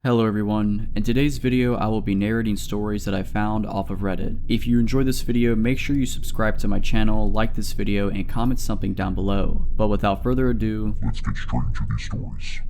Hello everyone, in today's video I will be narrating stories that I found off of Reddit. If you enjoyed this video, make sure you subscribe to my channel, like this video, and comment something down below. But without further ado, let's get straight into these stories.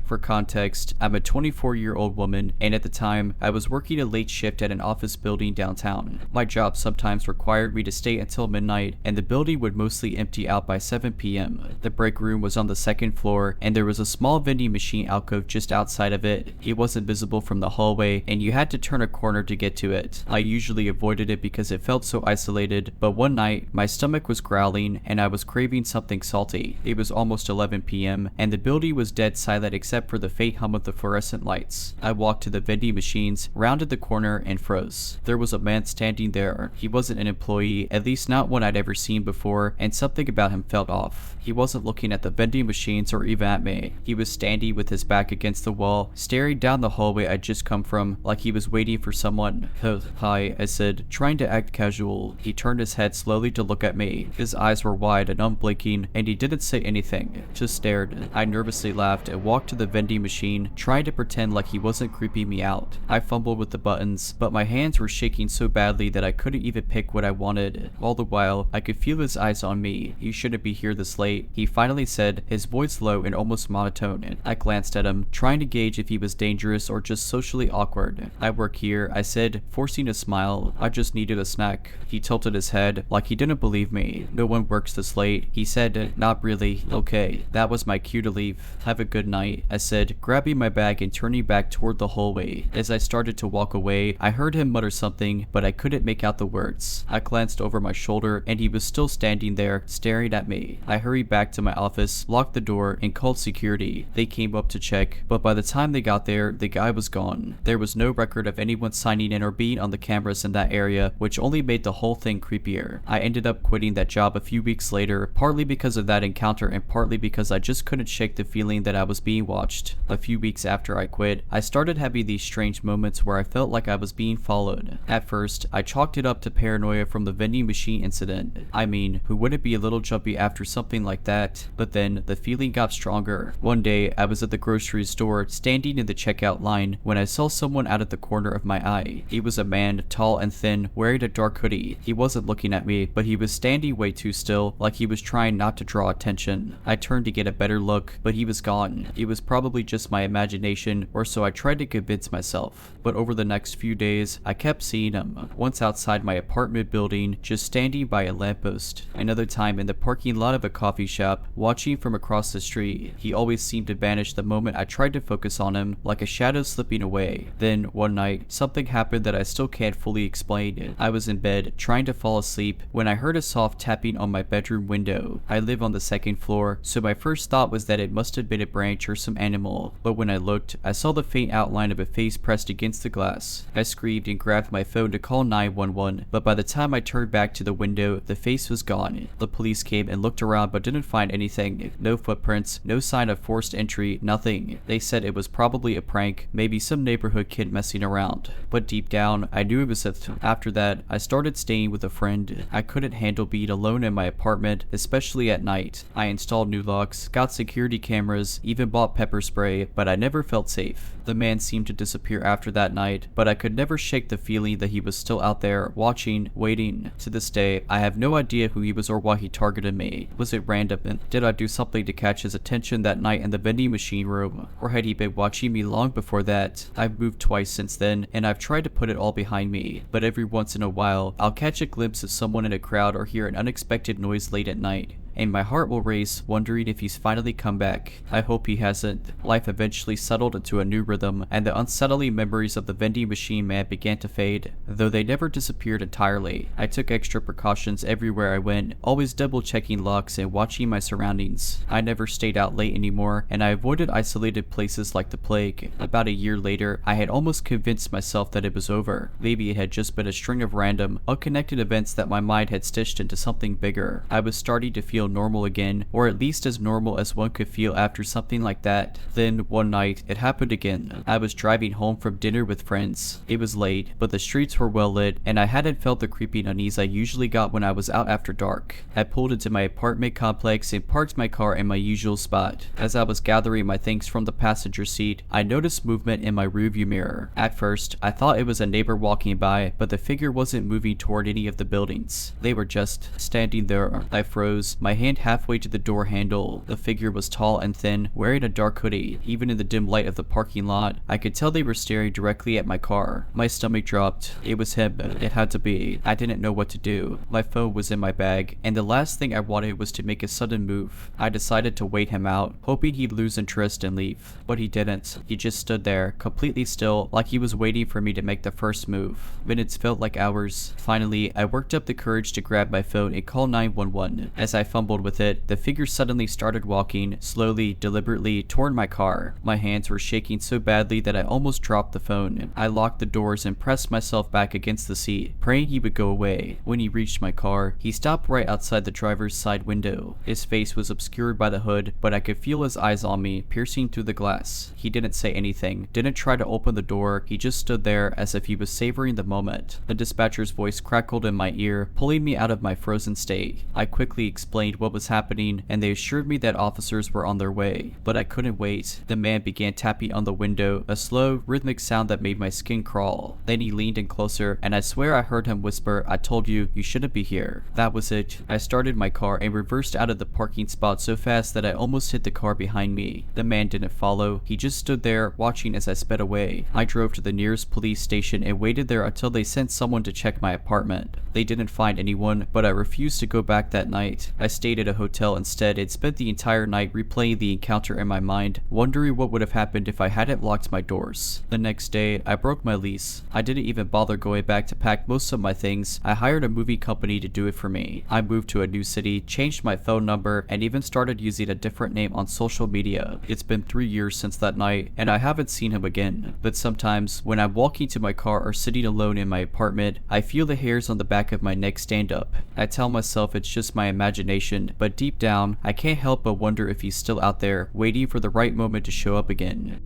For context, I'm a 24-year-old woman, and at the time, I was working a late shift at an office building downtown. My job sometimes required me to stay until midnight, and the building would mostly empty out by 7 p.m. The break room was on the second floor, and there was a small vending machine alcove just outside of it. It wasn't visible from the hallway, and you had to turn a corner to get to it. I usually avoided it because it felt so isolated, but one night, my stomach was growling, and I was craving something salty. It was almost 11 p.m., and the building was dead silent except for the faint hum of the fluorescent lights. I walked to the vending machines, rounded the corner, and froze. There was a man standing there. He wasn't an employee, at least not one I'd ever seen before, and something about him felt off. He wasn't looking at the vending machines or even at me. He was standing with his back against the wall, staring down the hallway I'd just come from, like he was waiting for someone. Hi, I said, trying to act casual. He turned his head slowly to look at me. His eyes were wide and unblinking, and he didn't say anything, just stared. I nervously laughed and walked to the vending machine, trying to pretend like he wasn't creeping me out. I fumbled with the buttons, but my hands were shaking so badly that I couldn't even pick what I wanted. All the while, I could feel his eyes on me. "You shouldn't be here this late," he finally said, his voice low and almost monotone. I glanced at him, trying to gauge if he was dangerous or just socially awkward. "I work here," I said, forcing a smile. "I just needed a snack." He tilted his head, like he didn't believe me. "No one works this late," he said. "Not really." "Okay." That was my cue to leave. "Have a good night," I said, grabbing my bag and turning back toward the hallway. As I started to walk away, I heard him mutter something, but I couldn't make out the words. I glanced over my shoulder, and he was still standing there, staring at me. I hurried back to my office, locked the door, and called security. They came up to check, but by the time they got there, the guy was gone. There was no record of anyone signing in or being on the cameras in that area, which only made the whole thing creepier. I ended up quitting that job a few weeks later, partly because of that encounter and partly because I just couldn't shake the feeling that I was being watched. A few weeks after I quit, I started having these strange moments where I felt like I was being followed. At first, I chalked it up to paranoia from the vending machine incident. I mean, who wouldn't be a little jumpy after something like that? But then, the feeling got stronger. One day, I was at the grocery store, standing in the checkout line, when I saw someone out of the corner of my eye. He was a man, tall and thin, wearing a dark hoodie. He wasn't looking at me, but he was standing way too still, like he was trying not to draw attention. I turned to get a better look, but he was gone. It was probably just my imagination, or so I tried to convince myself. But over the next few days, I kept seeing him. Once outside my apartment building, just standing by a lamppost. Another time in the parking lot of a coffee shop, watching from across the street. He always seemed to vanish the moment I tried to focus on him, like a shadow slipping away. Then, one night, something happened that I still can't fully explain. I was in bed, trying to fall asleep, when I heard a soft tapping on my bedroom window. I live on the second floor, so my first thought was that it must have been a branch or some animal. But when I looked, I saw the faint outline of a face pressed against the glass. I screamed and grabbed my phone to call 911, but by the time I turned back to the window, the face was gone. The police came and looked around but didn't find anything. No footprints, no sign of forced entry, nothing. They said it was probably a prank, maybe some neighborhood kid messing around. But deep down, I knew it was After that, I started staying with a friend. I couldn't handle being alone in my apartment, especially at night. I installed new locks, got security cameras, even bought pepper spray, but I never felt safe. The man seemed to disappear after that night, but I could never shake the feeling that he was still out there, watching, waiting. To this day, I have no idea who he was or why he targeted me. Was it random? Did I do something to catch his attention that night in the vending machine room? Or had he been watching me long before that? I've moved twice since then, and I've tried to put it all behind me, but every once in a while, I'll catch a glimpse of someone in a crowd or hear an unexpected noise late at night, and my heart will race, wondering if he's finally come back. I hope he hasn't. Life eventually settled into a new rhythm, and the unsettling memories of the vending machine man began to fade, though they never disappeared entirely. I took extra precautions everywhere I went, always double-checking locks and watching my surroundings. I never stayed out late anymore, and I avoided isolated places like the plague. About a year later, I had almost convinced myself that it was over. Maybe it had just been a string of random, unconnected events that my mind had stitched into something bigger. I was starting to feel feel normal again, or at least as normal as one could feel after something like that. Then, one night, it happened again. I was driving home from dinner with friends. It was late, but the streets were well lit, and I hadn't felt the creeping unease I usually got when I was out after dark. I pulled into my apartment complex and parked my car in my usual spot. As I was gathering my things from the passenger seat, I noticed movement in my rearview mirror. At first, I thought it was a neighbor walking by, but the figure wasn't moving toward any of the buildings. They were just standing there. I froze, my hand halfway to the door handle. The figure was tall and thin, wearing a dark hoodie. Even in the dim light of the parking lot, I could tell they were staring directly at my car. My stomach dropped. It was him. It had to be. I didn't know what to do. My phone was in my bag, and the last thing I wanted was to make a sudden move. I decided to wait him out, hoping he'd lose interest and leave. But he didn't. He just stood there, completely still, like he was waiting for me to make the first move. Minutes felt like hours. Finally, I worked up the courage to grab my phone and call 911. As I fumbled with it, the figure suddenly started walking, slowly, deliberately, toward my car. My hands were shaking so badly that I almost dropped the phone. I locked the doors and pressed myself back against the seat, praying he would go away. When he reached my car, he stopped right outside the driver's side window. His face was obscured by the hood, but I could feel his eyes on me, piercing through the glass. He didn't say anything, didn't try to open the door. He just stood there as if he was savoring the moment. The dispatcher's voice crackled in my ear, pulling me out of my frozen state. I quickly explained what was happening, and they assured me that officers were on their way. But I couldn't wait. The man began tapping on the window, a slow, rhythmic sound that made my skin crawl. Then he leaned in closer, and I swear I heard him whisper, "I told you, you shouldn't be here." That was it. I started my car and reversed out of the parking spot so fast that I almost hit the car behind me. The man didn't follow. He just stood there, watching as I sped away. I drove to the nearest police station and waited there until they sent someone to check my apartment. They didn't find anyone, but I refused to go back that night. I stayed at a hotel instead and spent the entire night replaying the encounter in my mind, wondering what would have happened if I hadn't locked my doors. The next day, I broke my lease. I didn't even bother going back to pack most of my things. I hired a movie company to do it for me. I moved to a new city, changed my phone number, and even started using a different name on social media. It's been 3 years since that night, and I haven't seen him again. But sometimes, when I'm walking to my car or sitting alone in my apartment, I feel the hairs on the back of my neck stand up. I tell myself it's just my imagination, but deep down, I can't help but wonder if he's still out there, waiting for the right moment to show up again.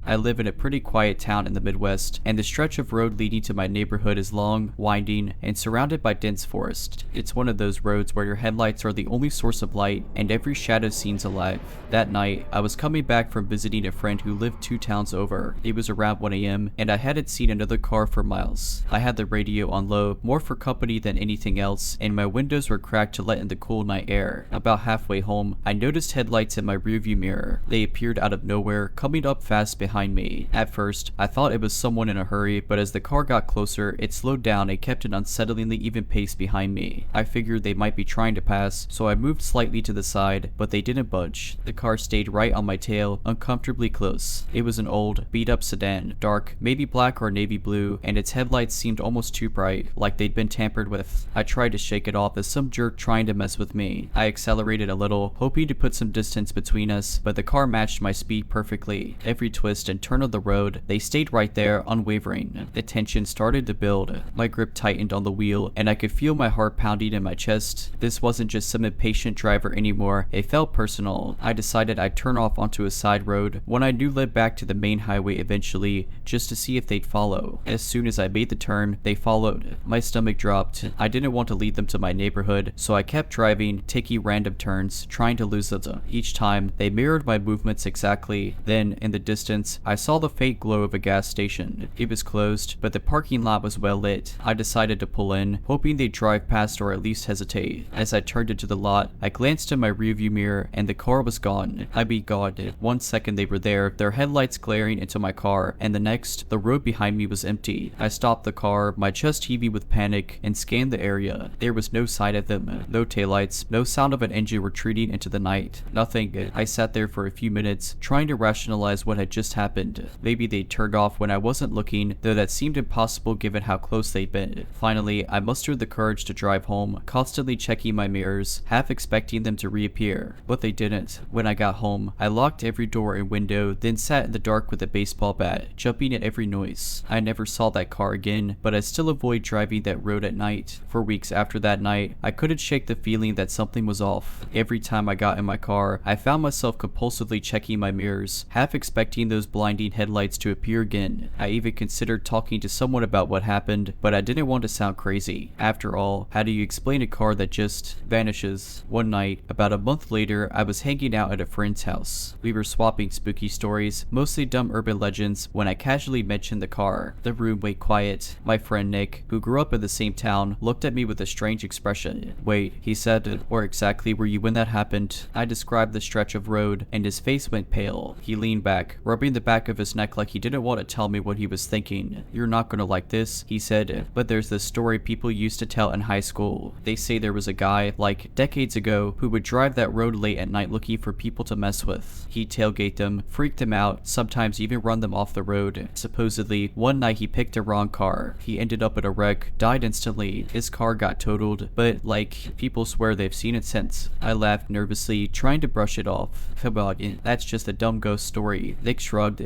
I live in a pretty quiet town in the Midwest, and the stretch of road leading to my neighborhood is long, winding, and surrounded by dense forest. It's one of those roads where your headlights are the only source of light, and every shadow seems alive. That night, I was coming back from visiting a friend who lived 2 towns over. It was around 1 a.m., and I hadn't seen another car for miles. I had the radio on low, more for company than anything else, and my windows were cracked to let in the cool night air. About halfway home, I noticed headlights in my rearview mirror. They appeared out of nowhere, coming up fast behind me. At first, I thought it was someone in a hurry, but as the car got closer, it slowed down and kept an unsettlingly even pace behind me. I figured they might be trying to pass, so I moved slightly to the side, but they didn't budge. The car stayed right on my tail, uncomfortably close. It was an old, beat-up sedan, dark, maybe black or navy blue, and its headlights seemed almost too bright, like they'd been tampered with. I tried to shake it off as some jerk trying to mess with me. I accelerated a little, hoping to put some distance between us, but the car matched my speed perfectly. Every twist and turn of the road, they stayed right there, unwavering. The tension started to build. My grip tightened on the wheel, and I could feel my heart pounding in my chest. This wasn't just some impatient driver anymore. It felt personal. I decided I'd turn off onto a side road, one I knew led back to the main highway eventually, just to see if they'd follow. As soon as I made the turn, they followed. My stomach dropped. I didn't want to lead them to my neighborhood, so I kept driving, taking random turns, trying to lose them. Each time, they mirrored my movements exactly. Then, in the distance, I saw the faint glow of a gas station. It was closed, but the parking lot was well lit. I decided to pull in, hoping they'd drive past or at least hesitate. As I turned into the lot, I glanced in my rearview mirror, and the car was gone. I mean gone. 1 second they were there, their headlights glaring into my car, and the next, the road behind me was empty. I stopped the car, my chest heaving with panic, and scanned the area. There was no sight of them, no taillights, no sound of an engine retreating into the night. Nothing. I sat there for a few minutes, trying to rationalize what had just happened. happened. Maybe they turned off when I wasn't looking, though that seemed impossible given how close they'd been. Finally, I mustered the courage to drive home, constantly checking my mirrors, half expecting them to reappear. But they didn't. When I got home, I locked every door and window, then sat in the dark with a baseball bat, jumping at every noise. I never saw that car again, but I still avoid driving that road at night. For weeks after that night, I couldn't shake the feeling that something was off. Every time I got in my car, I found myself compulsively checking my mirrors, half expecting those blinding headlights to appear again. I even considered talking to someone about what happened, but I didn't want to sound crazy. After all, how do you explain a car that just vanishes? One night, about a month later, I was hanging out at a friend's house. We were swapping spooky stories, mostly dumb urban legends, when I casually mentioned the car. The room went quiet. My friend Nick, who grew up in the same town, looked at me with a strange expression. "Wait," he said, "where exactly were you when that happened?" I described the stretch of road, and his face went pale. He leaned back, rubbing the back of his neck like he didn't want to tell me what he was thinking. "You're not gonna like this," he said, "but there's this story people used to tell in high school. They say there was a guy, like, decades ago, who would drive that road late at night looking for people to mess with. He'd tailgate them, freak them out, sometimes even run them off the road. Supposedly, one night he picked a wrong car. He ended up in a wreck, died instantly. His car got totaled, but, like, people swear they've seen it since." I laughed nervously, trying to brush it off. "Come on, that's just a dumb ghost story." Nick shrugged,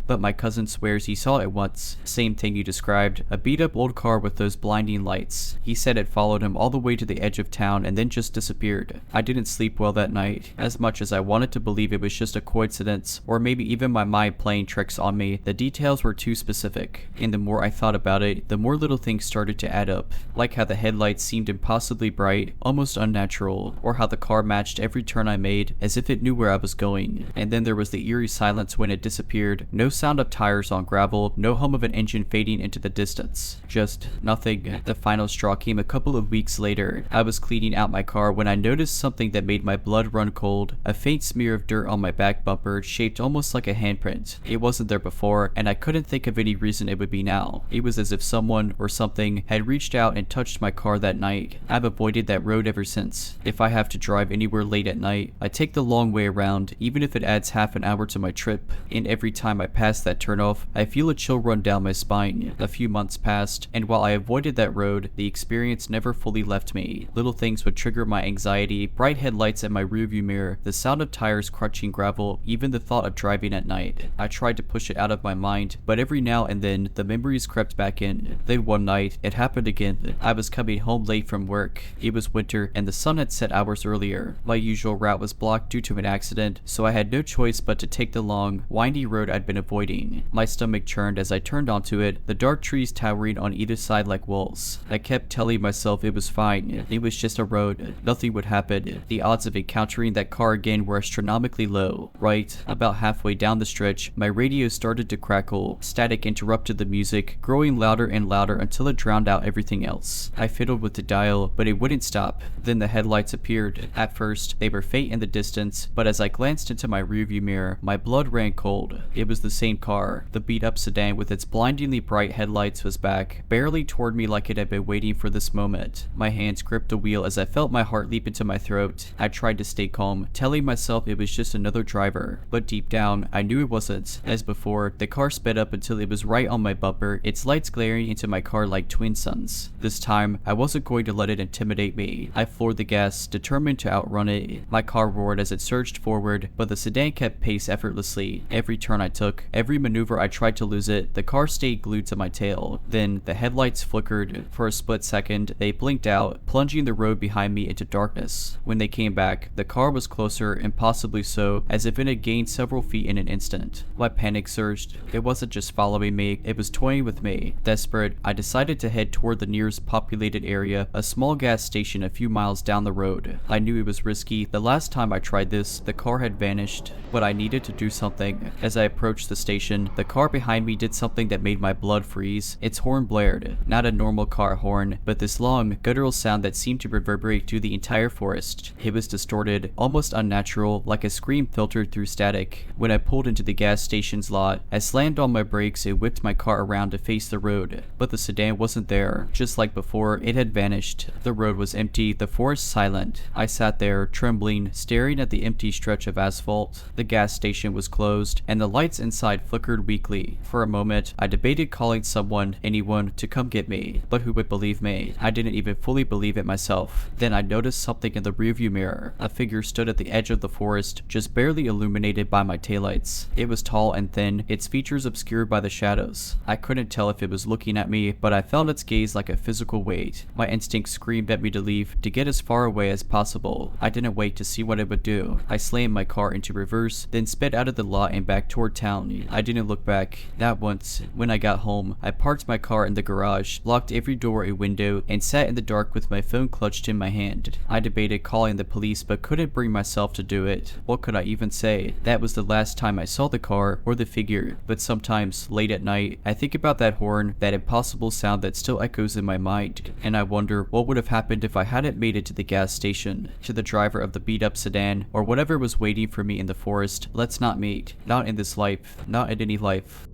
"But my cousin swears he saw it once. Same thing you described, a beat-up old car with those blinding lights. He said it followed him all the way to the edge of town and then just disappeared." I didn't sleep well that night. As much as I wanted to believe it was just a coincidence, or maybe even my mind playing tricks on me, the details were too specific. And the more I thought about it, the more little things started to add up. Like how the headlights seemed impossibly bright, almost unnatural, or how the car matched every turn I made, as if it knew where I was going. And then there was the eerie silence when it disappeared. No sound of tires on gravel, no hum of an engine fading into the distance. Just nothing. The final straw came a couple of weeks later. I was cleaning out my car when I noticed something that made my blood run cold. A faint smear of dirt on my back bumper, shaped almost like a handprint. It wasn't there before, and I couldn't think of any reason it would be now. It was as if someone, or something, had reached out and touched my car that night. I've avoided that road ever since. If I have to drive anywhere late at night, I take the long way around, even if it adds half an hour to my trip. And every time I pass that turnoff, I feel a chill run down my spine. A few months passed, and while I avoided that road, the experience never fully left me. Little things would trigger my anxiety: bright headlights at my rearview mirror, the sound of tires crunching gravel, even the thought of driving at night. I tried to push it out of my mind, but every now and then, the memories crept back in. Then one night, it happened again. I was coming home late from work. It was winter, and the sun had set hours earlier. My usual route was blocked due to an accident, so I had no choice but to take the long, windy road I'd been avoiding. My stomach churned as I turned onto it, the dark trees towering on either side like walls. I kept telling myself it was fine. It was just a road. Nothing would happen. The odds of encountering that car again were astronomically low. Right about halfway down the stretch, my radio started to crackle. Static interrupted the music, growing louder and louder until it drowned out everything else. I fiddled with the dial, but it wouldn't stop. Then the headlights appeared. At first, they were faint in the distance, but as I glanced into my rearview mirror, my blood ran cold. It was the same car. The beat-up sedan with its blindingly bright headlights was back, barely toward me like it had been waiting for this moment. My hands gripped the wheel as I felt my heart leap into my throat. I tried to stay calm, telling myself it was just another driver, but deep down, I knew it wasn't. As before, the car sped up until it was right on my bumper, its lights glaring into my car like twin suns. This time, I wasn't going to let it intimidate me. I floored the gas, determined to outrun it. My car roared as it surged forward, but the sedan kept pace effortlessly. Every turn I took, every maneuver I tried to lose it, the car stayed glued to my tail. Then, the headlights flickered. For a split second, they blinked out, plunging the road behind me into darkness. When they came back, the car was closer, impossibly so, as if it had gained several feet in an instant. My panic surged. It wasn't just following me, it was toying with me. Desperate, I decided to head toward the nearest populated area, a small gas station a few miles down the road. I knew it was risky. The last time I tried this, the car had vanished, but I needed to do something. As I approached the station, the car behind me did something that made my blood freeze. Its horn blared. Not a normal car horn, but this long, guttural sound that seemed to reverberate through the entire forest. It was distorted, almost unnatural, like a scream filtered through static. When I pulled into the gas station's lot, I slammed on my brakes and whipped my car around to face the road. But the sedan wasn't there. Just like before, it had vanished. The road was empty, the forest silent. I sat there, trembling, staring at the empty stretch of asphalt. The gas station was closed. forest, and the lights inside flickered weakly. For a moment, I debated calling anyone, to come get me, but who would believe me? I didn't even fully believe it myself. Then I noticed something in the rearview mirror. A figure stood at the edge of the forest, just barely illuminated by my taillights. It was tall and thin, its features obscured by the shadows. I couldn't tell if it was looking at me, but I felt its gaze like a physical weight. My instinct screamed at me to leave, to get as far away as possible. I didn't wait to see what it would do. I slammed my car into reverse, then sped out of the lot and back toward town. I didn't look back. Not once. When I got home, I parked my car in the garage, locked every door and window, and sat in the dark with my phone clutched in my hand. I debated calling the police, but couldn't bring myself to do it. What could I even say? That was the last time I saw the car or the figure. But sometimes, late at night, I think about that horn, that impossible sound that still echoes in my mind, and I wonder what would have happened if I hadn't made it to the gas station, to the driver of the beat-up sedan, or whatever was waiting for me in the forest. Let's not meet. Not in this life. Not in any life.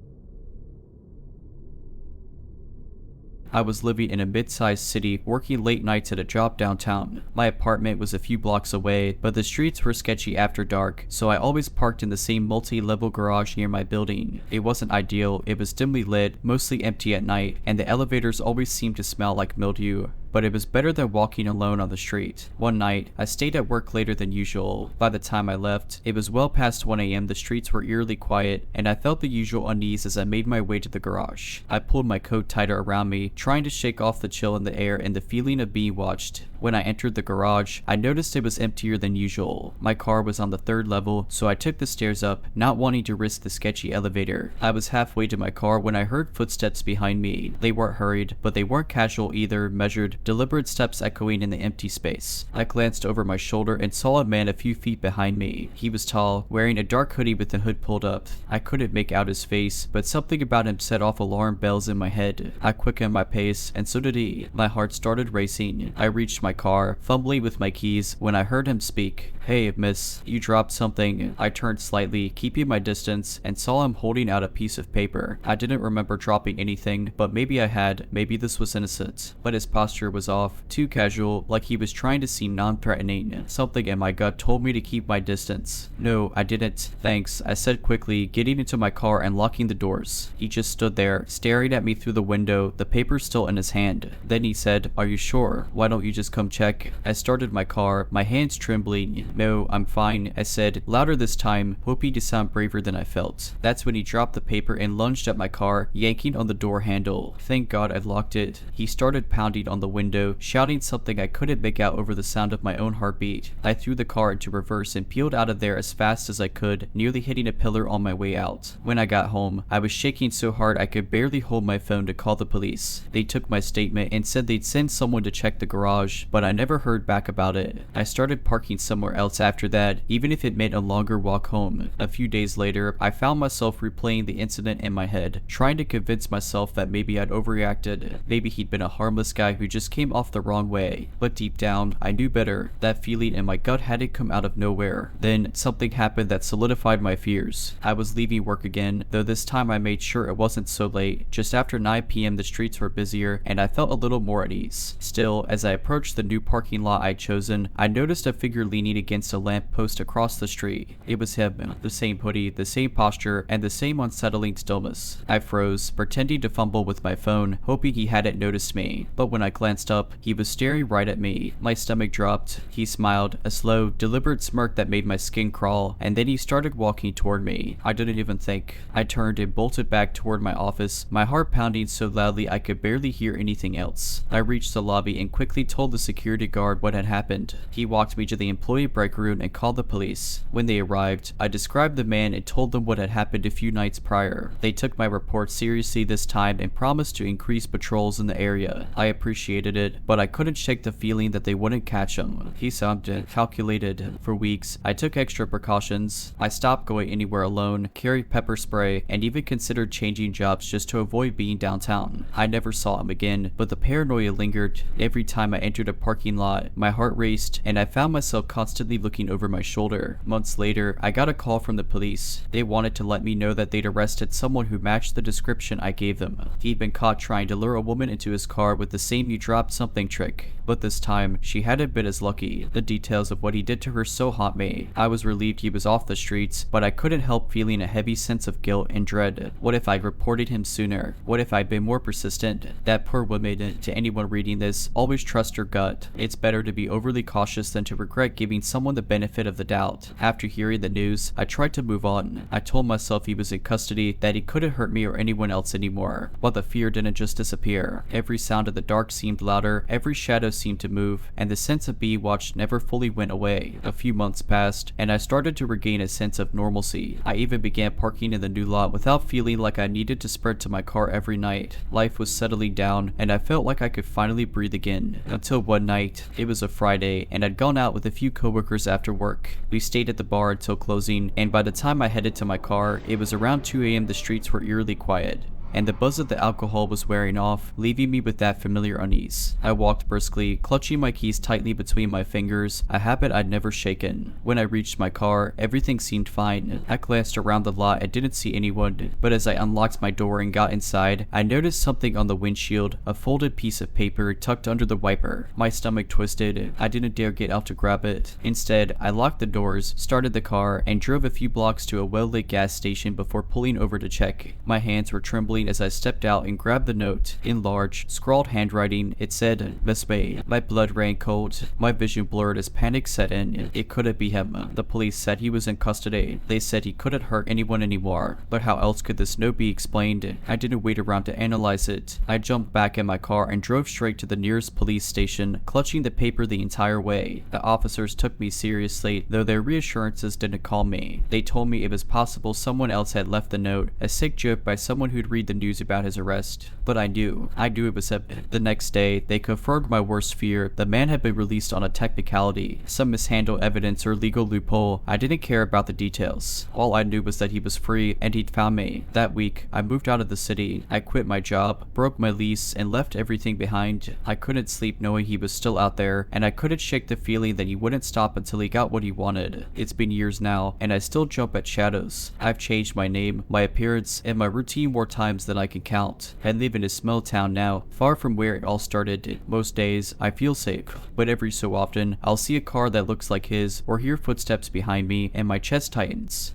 I was living in a mid-sized city, working late nights at a job downtown. My apartment was a few blocks away, but the streets were sketchy after dark, so I always parked in the same multi-level garage near my building. It wasn't ideal, it was dimly lit, mostly empty at night, and the elevators always seemed to smell like mildew. But it was better than walking alone on the street. One night, I stayed at work later than usual. By the time I left, it was well past 1 a.m. The streets were eerily quiet, and I felt the usual unease as I made my way to the garage. I pulled my coat tighter around me, trying to shake off the chill in the air and the feeling of being watched. When I entered the garage, I noticed it was emptier than usual. My car was on the 3rd level, so I took the stairs up, not wanting to risk the sketchy elevator. I was halfway to my car when I heard footsteps behind me. They weren't hurried, but they weren't casual either, measured, deliberate steps echoing in the empty space. I glanced over my shoulder and saw a man a few feet behind me. He was tall, wearing a dark hoodie with the hood pulled up. I couldn't make out his face, but something about him set off alarm bells in my head. I quickened my pace, and so did he. My heart started racing. I reached my car, fumbling with my keys, when I heard him speak. "Hey, miss, you dropped something." I turned slightly, keeping my distance, and saw him holding out a piece of paper. I didn't remember dropping anything, but maybe I had. Maybe this was innocent. But his posture was off, too casual, like he was trying to seem non-threatening. Something in my gut told me to keep my distance. "No, I didn't. Thanks," I said quickly, getting into my car and locking the doors. He just stood there, staring at me through the window, the paper still in his hand. Then he said, "Are you sure? Why don't you just come check?" I started my car, my hands trembling. "No, I'm fine," I said, louder this time, hoping to sound braver than I felt. That's when he dropped the paper and lunged at my car, yanking on the door handle. Thank God I'd locked it. He started pounding on the window, shouting something I couldn't make out over the sound of my own heartbeat. I threw the car into reverse and peeled out of there as fast as I could, nearly hitting a pillar on my way out. When I got home, I was shaking so hard I could barely hold my phone to call the police. They took my statement and said they'd send someone to check the garage, but I never heard back about it. I started parking somewhere else after that, even if it meant a longer walk home. A few days later, I found myself replaying the incident in my head, trying to convince myself that maybe I'd overreacted. Maybe he'd been a harmless guy who just came off the wrong way. But deep down, I knew better. That feeling in my gut hadn't come out of nowhere. Then, something happened that solidified my fears. I was leaving work again, though this time I made sure it wasn't so late. Just after 9 p.m. the streets were busier, and I felt a little more at ease. Still, as I approached the new parking lot I'd chosen, I noticed a figure leaning against a lamp post across the street. It was him. The same hoodie, the same posture, and the same unsettling stillness. I froze, pretending to fumble with my phone, hoping he hadn't noticed me. But when I glanced up, he was staring right at me. My stomach dropped. He smiled, a slow, deliberate smirk that made my skin crawl, and then he started walking toward me. I didn't even think. I turned and bolted back toward my office, my heart pounding so loudly I could barely hear anything else. I reached the lobby and quickly told the security guard what had happened. He walked me to the employee break room and called the police. When they arrived, I described the man and told them what had happened a few nights prior. They took my report seriously this time and promised to increase patrols in the area. I appreciated it, but I couldn't shake the feeling that they wouldn't catch him. He sounded calculated. For weeks, I took extra precautions. I stopped going anywhere alone, carried pepper spray, and even considered changing jobs just to avoid being downtown. I never saw him again, but the paranoia lingered. Every time I entered a parking lot, my heart raced, and I found myself constantly looking over my shoulder. Months later, I got a call from the police. They wanted to let me know that they'd arrested someone who matched the description I gave them. He'd been caught trying to lure a woman into his car with the same you drive drop something trick. But this time, she hadn't been as lucky. The details of what he did to her so haunt me. I was relieved he was off the streets, but I couldn't help feeling a heavy sense of guilt and dread. What if I'd reported him sooner? What if I'd been more persistent? That poor woman. To anyone reading this, always trust your gut. It's better to be overly cautious than to regret giving someone the benefit of the doubt. After hearing the news, I tried to move on. I told myself he was in custody, that he couldn't hurt me or anyone else anymore. But the fear didn't just disappear. Every sound of the dark seemed louder, every shadow seemed to move, and the sense of being watched never fully went away. A few months passed, and I started to regain a sense of normalcy. I even began parking in the new lot without feeling like I needed to sprint to my car every night. Life was settling down, and I felt like I could finally breathe again. Until one night, it was a Friday, and I'd gone out with a few coworkers after work. We stayed at the bar until closing, and by the time I headed to my car, it was around 2 a.m. The streets were eerily quiet, and the buzz of the alcohol was wearing off, leaving me with that familiar unease. I walked briskly, clutching my keys tightly between my fingers, a habit I'd never shaken. When I reached my car, everything seemed fine. I glanced around the lot and didn't see anyone, but as I unlocked my door and got inside, I noticed something on the windshield, a folded piece of paper tucked under the wiper. My stomach twisted. I didn't dare get out to grab it. Instead, I locked the doors, started the car, and drove a few blocks to a well-lit gas station before pulling over to check. My hands were trembling as I stepped out and grabbed the note. In large, scrawled handwriting, it said, "Miss May." My blood ran cold. My vision blurred as panic set in. It couldn't be him. The police said he was in custody. They said he couldn't hurt anyone anymore. But how else could this note be explained? I didn't wait around to analyze it. I jumped back in my car and drove straight to the nearest police station, clutching the paper the entire way. The officers took me seriously, though their reassurances didn't calm me. They told me it was possible someone else had left the note, a sick joke by someone who'd read the news about his arrest. But I knew it was him. The next day, they confirmed my worst fear. The man had been released on a technicality, some mishandled evidence or legal loophole. I didn't care about the details. All I knew was that he was free and he'd found me. That week, I moved out of the city. I quit my job, broke my lease, and left everything behind. I couldn't sleep knowing he was still out there, and I couldn't shake the feeling that he wouldn't stop until he got what he wanted. It's been years now, and I still jump at shadows. I've changed my name, my appearance, and my routine more times than I can count. I live in a small town now, far from where it all started. Most days, I feel safe, but every so often, I'll see a car that looks like his, or hear footsteps behind me, and my chest tightens.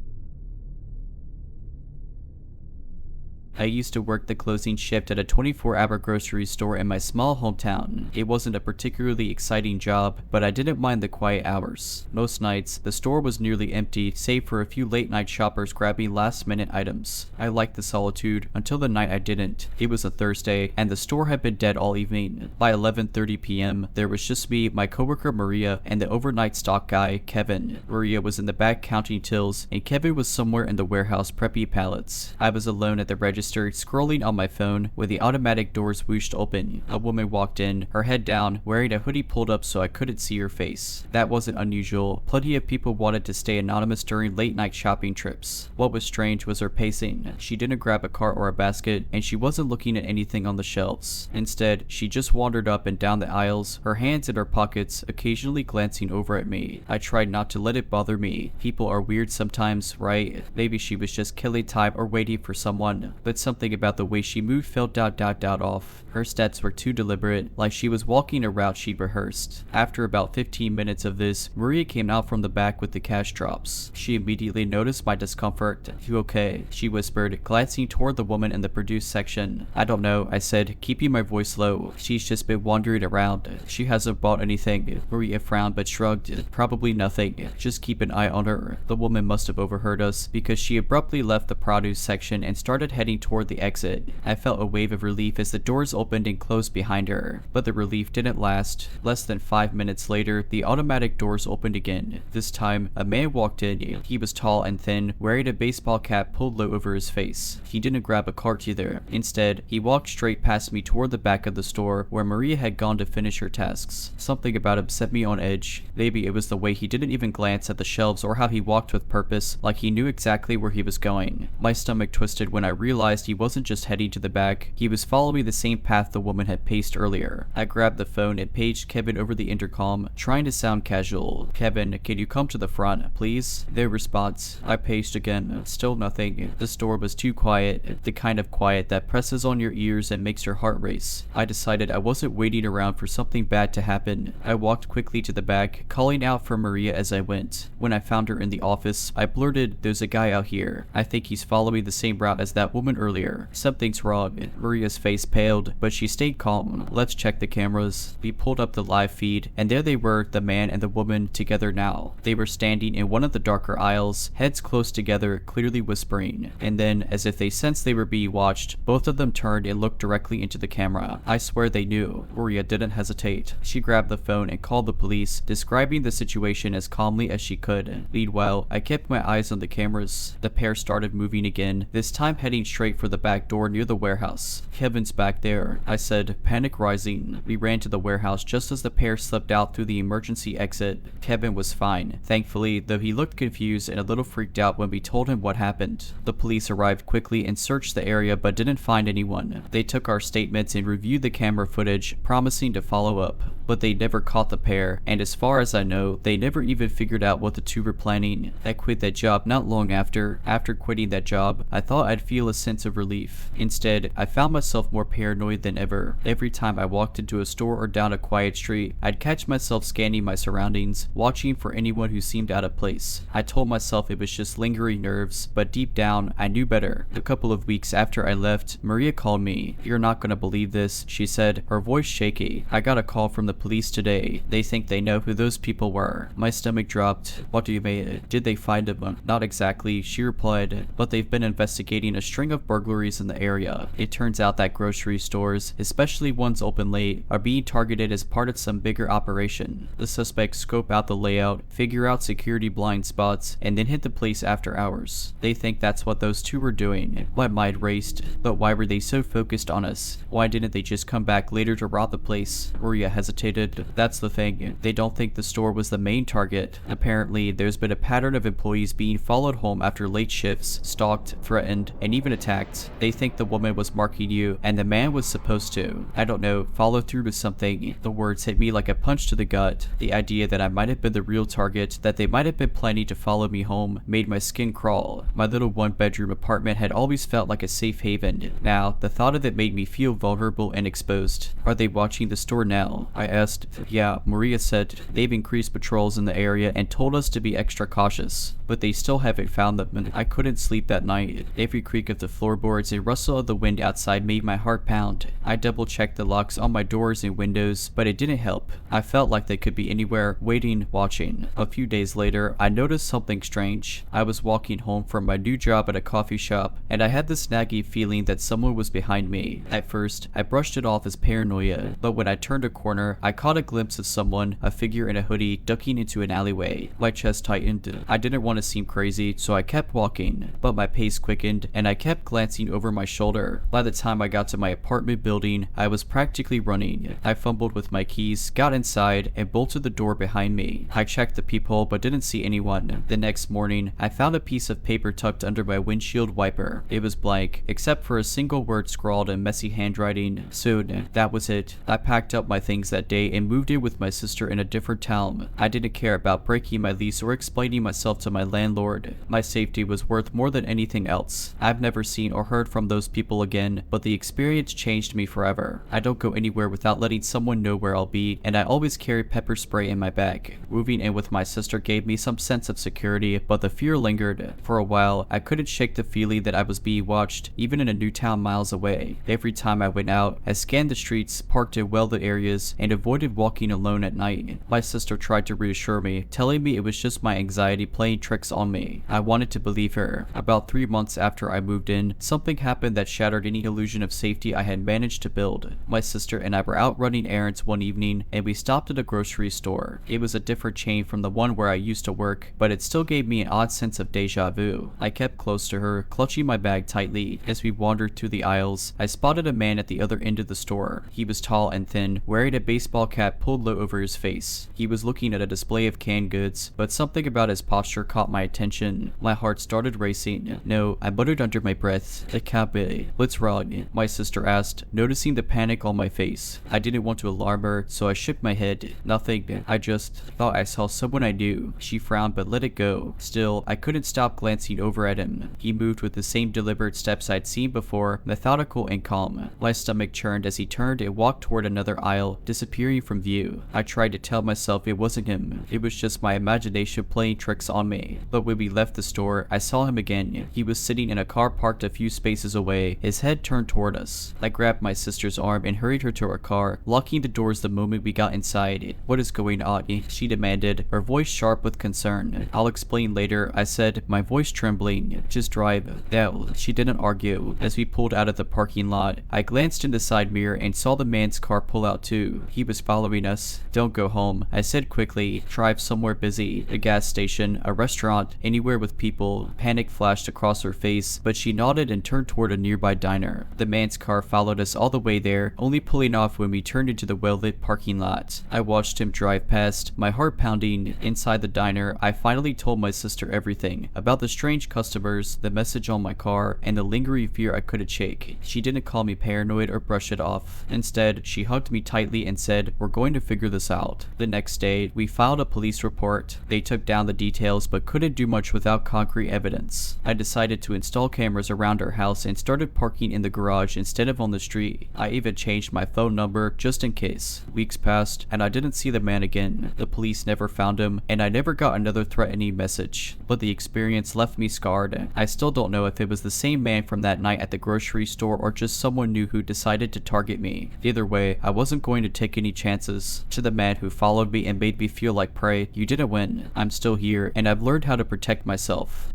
I used to work the closing shift at a 24-hour grocery store in my small hometown. It wasn't a particularly exciting job, but I didn't mind the quiet hours. Most nights, the store was nearly empty, save for a few late-night shoppers grabbing last-minute items. I liked the solitude until the night I didn't. It was a Thursday, and the store had been dead all evening. By 11:30 p.m., there was just me, my coworker Maria, and the overnight stock guy, Kevin. Maria was in the back counting tills, and Kevin was somewhere in the warehouse prepping pallets. I was alone at the register, scrolling on my phone when the automatic doors whooshed open. A woman walked in, her head down, wearing a hoodie pulled up so I couldn't see her face. That wasn't unusual. Plenty of people wanted to stay anonymous during late night shopping trips. What was strange was her pacing. She didn't grab a cart or a basket, and she wasn't looking at anything on the shelves. Instead, she just wandered up and down the aisles, her hands in her pockets, occasionally glancing over at me. I tried not to let it bother me. People are weird sometimes, right? Maybe she was just killing time or waiting for someone. But something about the way she moved felt off. Her steps were too deliberate, like she was walking a route she'd rehearsed. After about 15 minutes of this, Maria came out from the back with the cash drops. She immediately noticed my discomfort. "You okay?" she whispered, glancing toward the woman in the produce section. "I don't know," I said, keeping my voice low. "She's just been wandering around. She hasn't bought anything." Maria frowned but shrugged. "Probably nothing. Just keep an eye on her." The woman must have overheard us, because she abruptly left the produce section and started heading toward the exit. I felt a wave of relief as the doors opened and closed behind her, but the relief didn't last. Less than 5 minutes later, the automatic doors opened again. This time, a man walked in. He was tall and thin, wearing a baseball cap pulled low over his face. He didn't grab a cart either. Instead, he walked straight past me toward the back of the store where Maria had gone to finish her tasks. Something about him set me on edge. Maybe it was the way he didn't even glance at the shelves or how he walked with purpose, like he knew exactly where he was going. My stomach twisted when I realized realized he wasn't just heading to the back, he was following the same path the woman had paced earlier. I grabbed the phone and paged Kevin over the intercom, trying to sound casual. "Kevin, can you come to the front, please?" No response. I paged again. Still nothing. The store was too quiet, the kind of quiet that presses on your ears and makes your heart race. I decided I wasn't waiting around for something bad to happen. I walked quickly to the back, calling out for Maria as I went. When I found her in the office, I blurted, "There's a guy out here. I think he's following the same route as that woman earlier. Something's wrong." Maria's face paled, but she stayed calm. "Let's check the cameras." We pulled up the live feed, and there they were, the man and the woman together now. They were standing in one of the darker aisles, heads close together, clearly whispering. And then, as if they sensed they were being watched, both of them turned and looked directly into the camera. I swear they knew. Maria didn't hesitate. She grabbed the phone and called the police, describing the situation as calmly as she could. Meanwhile, I kept my eyes on the cameras. The pair started moving again, this time heading straight for the back door near the warehouse. "Kevin's back there," I said, panic rising. We ran to the warehouse just as the pair slipped out through the emergency exit. Kevin was fine, thankfully, though he looked confused and a little freaked out when we told him what happened. The police arrived quickly and searched the area but didn't find anyone. They took our statements and reviewed the camera footage, promising to follow up. But they never caught the pair, and as far as I know, they never even figured out what the two were planning. I quit that job not long after. After quitting that job, I thought I'd feel a sense of relief. Instead, I found myself more paranoid than ever. Every time I walked into a store or down a quiet street, I'd catch myself scanning my surroundings, watching for anyone who seemed out of place. I told myself it was just lingering nerves, but deep down, I knew better. A couple of weeks after I left, Maria called me. "You're not gonna believe this," she said, her voice shaky. "I got a call from the police today. They think they know who those people were." My stomach dropped. "What do you mean? Did they find them?" "Not exactly," she replied, "but they've been investigating a string of burglaries in the area. It turns out that grocery stores, especially ones open late, are being targeted as part of some bigger operation. The suspects scope out the layout, figure out security blind spots, and then hit the place after hours. They think that's what those two were doing." My mind raced. But why were they so focused on us? Why didn't they just come back later to rob the place? Maria hesitated. "That's the thing. They don't think the store was the main target. Apparently, there's been a pattern of employees being followed home after late shifts, stalked, threatened, and even attacked. They think the woman was marking you, and the man was supposed to, I don't know, follow through with something." The words hit me like a punch to the gut. The idea that I might have been the real target, that they might have been planning to follow me home, made my skin crawl. My little one-bedroom apartment had always felt like a safe haven. Now, the thought of it made me feel vulnerable and exposed. "Are they watching the store now?" I asked. "Yeah," Maria said. "They've increased patrols in the area and told us to be extra cautious. But they still haven't found them." And I couldn't sleep that night. Every creak of the floorboards and rustle of the wind outside made my heart pound. I double-checked the locks on my doors and windows, but it didn't help. I felt like they could be anywhere, waiting, watching. A few days later, I noticed something strange. I was walking home from my new job at a coffee shop, and I had this nagging feeling that someone was behind me. At first, I brushed it off as paranoia, but when I turned a corner, I caught a glimpse of someone, a figure in a hoodie, ducking into an alleyway. My chest tightened. I didn't want to seem crazy, so I kept walking, but my pace quickened, and I kept glancing over my shoulder. By the time I got to my apartment building, I was practically running. I fumbled with my keys, got inside, and bolted the door behind me. I checked the peephole, but didn't see anyone. The next morning, I found a piece of paper tucked under my windshield wiper. It was blank, except for a single word scrawled in messy handwriting. Soon, that was it. I packed up my things that day and moved in with my sister in a different town. I didn't care about breaking my lease or explaining myself to my landlord. My safety was worth more than anything else. I've never seen or heard from those people again, but the experience changed me forever. I don't go anywhere without letting someone know where I'll be, and I always carry pepper spray in my bag. Moving in with my sister gave me some sense of security, but the fear lingered. For a while, I couldn't shake the feeling that I was being watched, even in a new town miles away. Every time I went out, I scanned the streets, parked in well-lit areas, and avoided walking alone at night. My sister tried to reassure me, telling me it was just my anxiety playing tricks on me. I wanted to believe her. About 3 months after I moved in, something happened that shattered any illusion of safety I had managed to build. My sister and I were out running errands one evening, and we stopped at a grocery store. It was a different chain from the one where I used to work, but it still gave me an odd sense of deja vu. I kept close to her, clutching my bag tightly. As we wandered through the aisles, I spotted a man at the other end of the store. He was tall and thin, wearing a baseball cap pulled low over his face. He was looking at a display of canned goods, but something about his posture caught my attention. My heart started racing. "No," I muttered under my breath. breath. It can't be. What's wrong? My sister asked, noticing the panic on my face. I didn't want to alarm her, so I shook my head. Nothing. I just thought I saw someone I knew. She frowned but let it go. Still, I couldn't stop glancing over at him. He moved with the same deliberate steps I'd seen before, methodical and calm. My stomach churned as he turned and walked toward another aisle, disappearing from view. I tried to tell myself it wasn't him. It was just my imagination playing tricks on me. But when we left the store, I saw him again. He was sitting in a car parked a few spaces away, his head turned toward us. I grabbed my sister's arm and hurried her to our car, locking the doors the moment we got inside. What is going on? She demanded, her voice sharp with concern. I'll explain later, I said, my voice trembling. Just drive. No, she didn't argue. As we pulled out of the parking lot, I glanced in the side mirror and saw the man's car pull out too. He was following us. Don't go home, I said quickly. Drive somewhere busy. A gas station, a restaurant, anywhere with people. Panic flashed across her face, but she nodded and turned toward a nearby diner. The man's car followed us all the way there, only pulling off when we turned into the well-lit parking lot. I watched him drive past, my heart pounding. Inside the diner, I finally told my sister everything about the strange customers, the message on my car, and the lingering fear I couldn't shake. She didn't call me paranoid or brush it off. Instead, she hugged me tightly and said, we're going to figure this out. The next day, we filed a police report. They took down the details but couldn't do much without concrete evidence. I decided to install cameras around our house and started parking in the garage instead of on the street. I even changed my phone number just in case. Weeks passed and I didn't see the man again. The police never found him and I never got another threatening message. But the experience left me scarred. I still don't know if it was the same man from that night at the grocery store or just someone new who decided to target me. Either way, I wasn't going to take any chances. To the man who followed me and made me feel like prey, you didn't win. I'm still here and I've learned how to protect myself.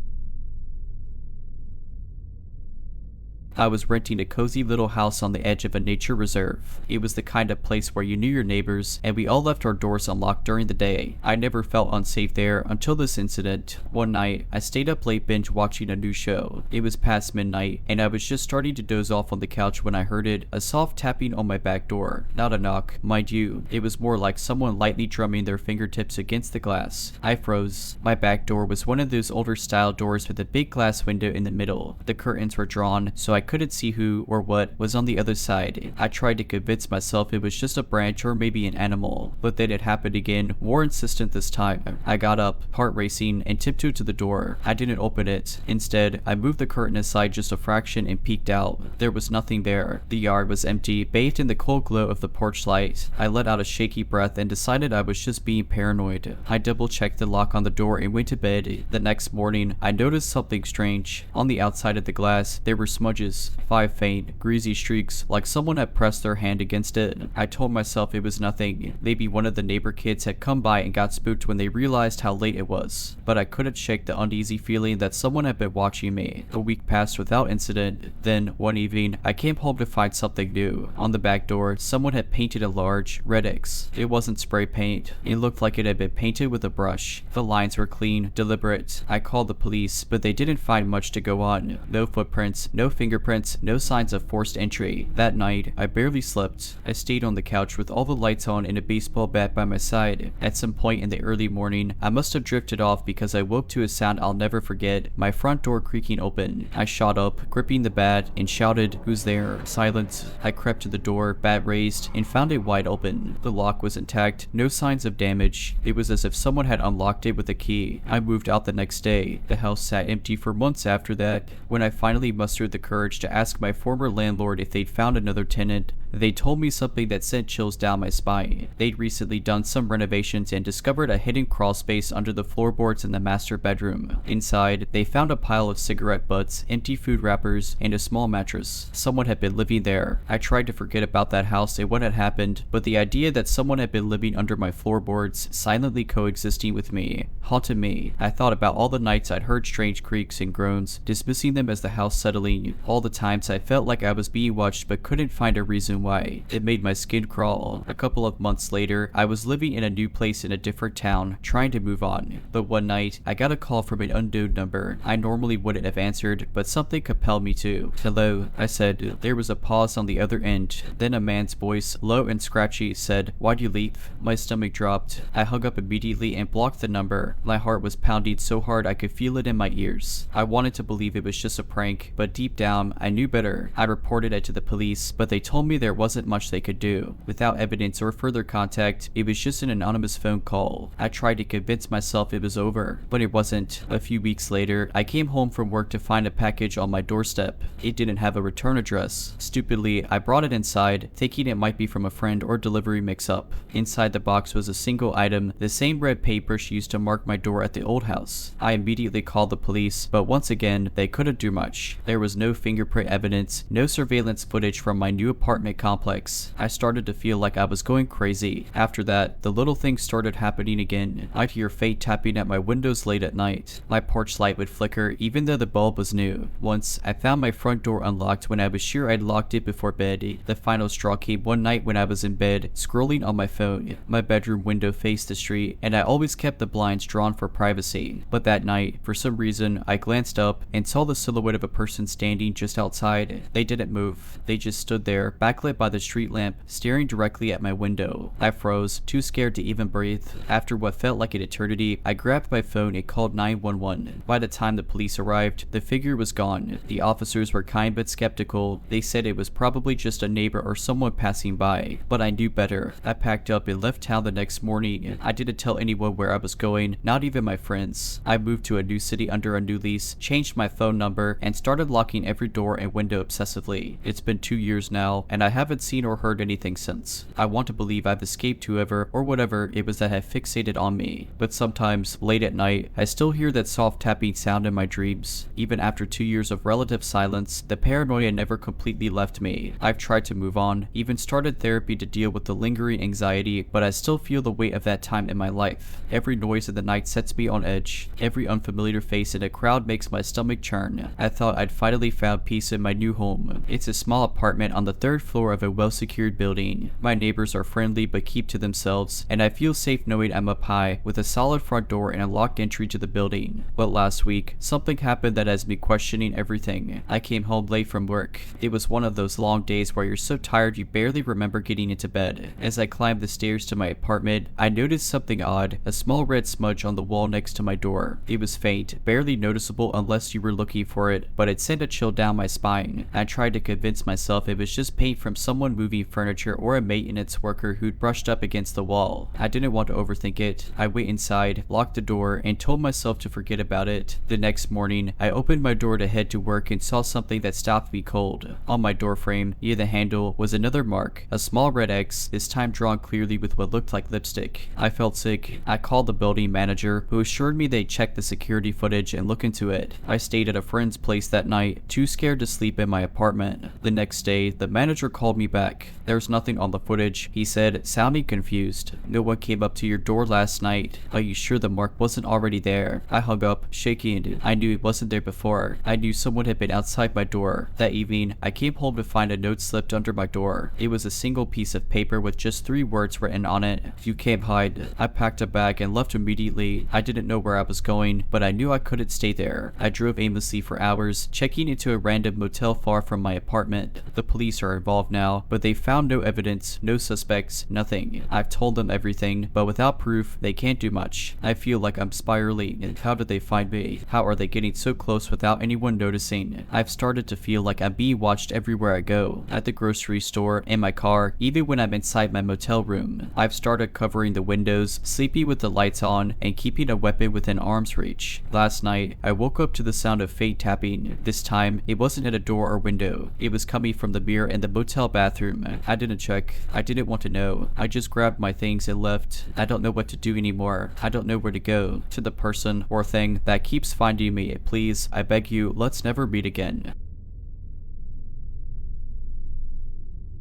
I was renting a cozy little house on the edge of a nature reserve. It was the kind of place where you knew your neighbors, and we all left our doors unlocked during the day. I never felt unsafe there until this incident. One night, I stayed up late binge watching a new show. It was past midnight, and I was just starting to doze off on the couch when I heard it, a soft tapping on my back door. Not a knock, mind you. It was more like someone lightly drumming their fingertips against the glass. I froze. My back door was one of those older style doors with a big glass window in the middle. The curtains were drawn, so I couldn't see who or what was on the other side. I tried to convince myself it was just a branch or maybe an animal, but then it happened again, more insistent this time. I got up, heart racing, and tiptoed to the door. I didn't open it. Instead, I moved the curtain aside just a fraction and peeked out. There was nothing there. The yard was empty, bathed in the cold glow of the porch light. I let out a shaky breath and decided I was just being paranoid. I double-checked the lock on the door and went to bed. The next morning, I noticed something strange. On the outside of the glass, there were smudges. 5 faint, greasy streaks, like someone had pressed their hand against it. I told myself it was nothing. Maybe one of the neighbor kids had come by and got spooked when they realized how late it was. But I couldn't shake the uneasy feeling that someone had been watching me. A week passed without incident. Then, one evening, I came home to find something new. On the back door, someone had painted a large, red X. It wasn't spray paint. It looked like it had been painted with a brush. The lines were clean, deliberate. I called the police, but they didn't find much to go on. No footprints, no fingerprints, no signs of forced entry. That night, I barely slept. I stayed on the couch with all the lights on and a baseball bat by my side. At some point in the early morning, I must have drifted off because I woke to a sound I'll never forget, my front door creaking open. I shot up, gripping the bat, and shouted, "Who's there?" Silence. I crept to the door, bat raised, and found it wide open. The lock was intact, no signs of damage. It was as if someone had unlocked it with a key. I moved out the next day. The house sat empty for months after that. When I finally mustered the courage to ask my former landlord if they'd found another tenant, they told me something that sent chills down my spine. They'd recently done some renovations and discovered a hidden crawl space under the floorboards in the master bedroom. Inside, they found a pile of cigarette butts, empty food wrappers, and a small mattress. Someone had been living there. I tried to forget about that house and what had happened, but the idea that someone had been living under my floorboards, silently coexisting with me, haunted me. I thought about all the nights I'd heard strange creaks and groans, dismissing them as the house settling, all the times I felt like I was being watched but couldn't find a reason why. It made my skin crawl. A couple of months later, I was living in a new place in a different town, trying to move on. But one night, I got a call from an unknown number. I normally wouldn't have answered, but something compelled me to. "Hello," I said. There was a pause on the other end. Then a man's voice, low and scratchy, said, "Why'd you leave?" My stomach dropped. I hung up immediately and blocked the number. My heart was pounding so hard I could feel it in my ears. I wanted to believe it was just a prank, but deep down, I knew better. I reported it to the police, but they told me there wasn't much they could do. Without evidence or further contact, it was just an anonymous phone call. I tried to convince myself it was over, but it wasn't. A few weeks later, I came home from work to find a package on my doorstep. It didn't have a return address. Stupidly, I brought it inside, thinking it might be from a friend or delivery mix-up. Inside the box was a single item, the same red paper she used to mark my door at the old house. I immediately called the police, but once again, they couldn't do much. There was no fingerprint evidence, no surveillance footage from my new apartment complex. I started to feel like I was going crazy. After that, the little things started happening again. I'd hear fate tapping at my windows late at night. My porch light would flicker even though the bulb was new. Once, I found my front door unlocked when I was sure I'd locked it before bed. The final straw came one night when I was in bed, scrolling on my phone. My bedroom window faced the street, and I always kept the blinds drawn for privacy. But that night, for some reason, I glanced up and saw the silhouette of a person standing just outside. They didn't move. They just stood there, backlit by the street lamp, staring directly at my window. I froze, too scared to even breathe. After what felt like an eternity, I grabbed my phone and called 911. By the time the police arrived, the figure was gone. The officers were kind but skeptical. They said it was probably just a neighbor or someone passing by. But I knew better. I packed up and left town the next morning. I didn't tell anyone where I was going, not even my friends. I moved to a new city under a new lease, changed my phone number, and started locking every door and window obsessively. It's been 2 years now, and I haven't seen or heard anything since. I want to believe I've escaped whoever or whatever it was that had fixated on me. But sometimes, late at night, I still hear that soft tapping sound in my dreams. Even after 2 years of relative silence, the paranoia never completely left me. I've tried to move on, even started therapy to deal with the lingering anxiety, but I still feel the weight of that time in my life. Every noise in the night sets me on edge. Every unfamiliar face in a crowd makes my stomach churn. I thought I'd finally found peace in my new home. It's a small apartment on the 3rd floor of a well-secured building. My neighbors are friendly but keep to themselves, and I feel safe knowing I'm up high, with a solid front door and a locked entry to the building. But last week, something happened that has me questioning everything. I came home late from work. It was one of those long days where you're so tired you barely remember getting into bed. As I climbed the stairs to my apartment, I noticed something odd, a small red smudge on the wall next to my door. It was faint, barely noticeable unless you were looking for it, but it sent a chill down my spine. I tried to convince myself it was just paint from someone moving furniture or a maintenance worker who'd brushed up against the wall. I didn't want to overthink it. I went inside, locked the door, and told myself to forget about it. The next morning, I opened my door to head to work and saw something that stopped me cold. On my door frame, near the handle, was another mark, a small red X, this time drawn clearly with what looked like lipstick. I felt sick. I called the building manager, who assured me they'd check the security footage and look into it. I stayed at a friend's place that night, too scared to sleep in my apartment. The next day, the manager called me back. There's nothing on the footage, he said, sounding confused. No one came up to your door last night. Are you sure the mark wasn't already there? I hung up, shaking. I knew it wasn't there before. I knew someone had been outside my door. That evening, I came home to find a note slipped under my door. It was a single piece of paper with just 3 words written on it. You can't hide. I packed a bag and left immediately. I didn't know where I was going, but I knew I couldn't stay there. I drove aimlessly for hours, checking into a random motel far from my apartment. The police are involved now, but they found no evidence, no suspects, nothing. I've told them everything, but without proof, they can't do much. I feel like I'm spiraling. How did they find me? How are they getting so close without anyone noticing? I've started to feel like I'm being watched everywhere I go. At the grocery store, in my car, even when I'm inside my motel room. I've started covering the windows, sleeping with the lights on, and keeping a weapon within arm's reach. Last night, I woke up to the sound of fate tapping. This time, it wasn't at a door or window. It was coming from the mirror in the motel bathroom. I didn't check. I didn't want to know. I just grabbed my things and left. I don't know what to do anymore. I don't know where to go. To the person or thing that keeps finding me, please, I beg you, let's never meet again.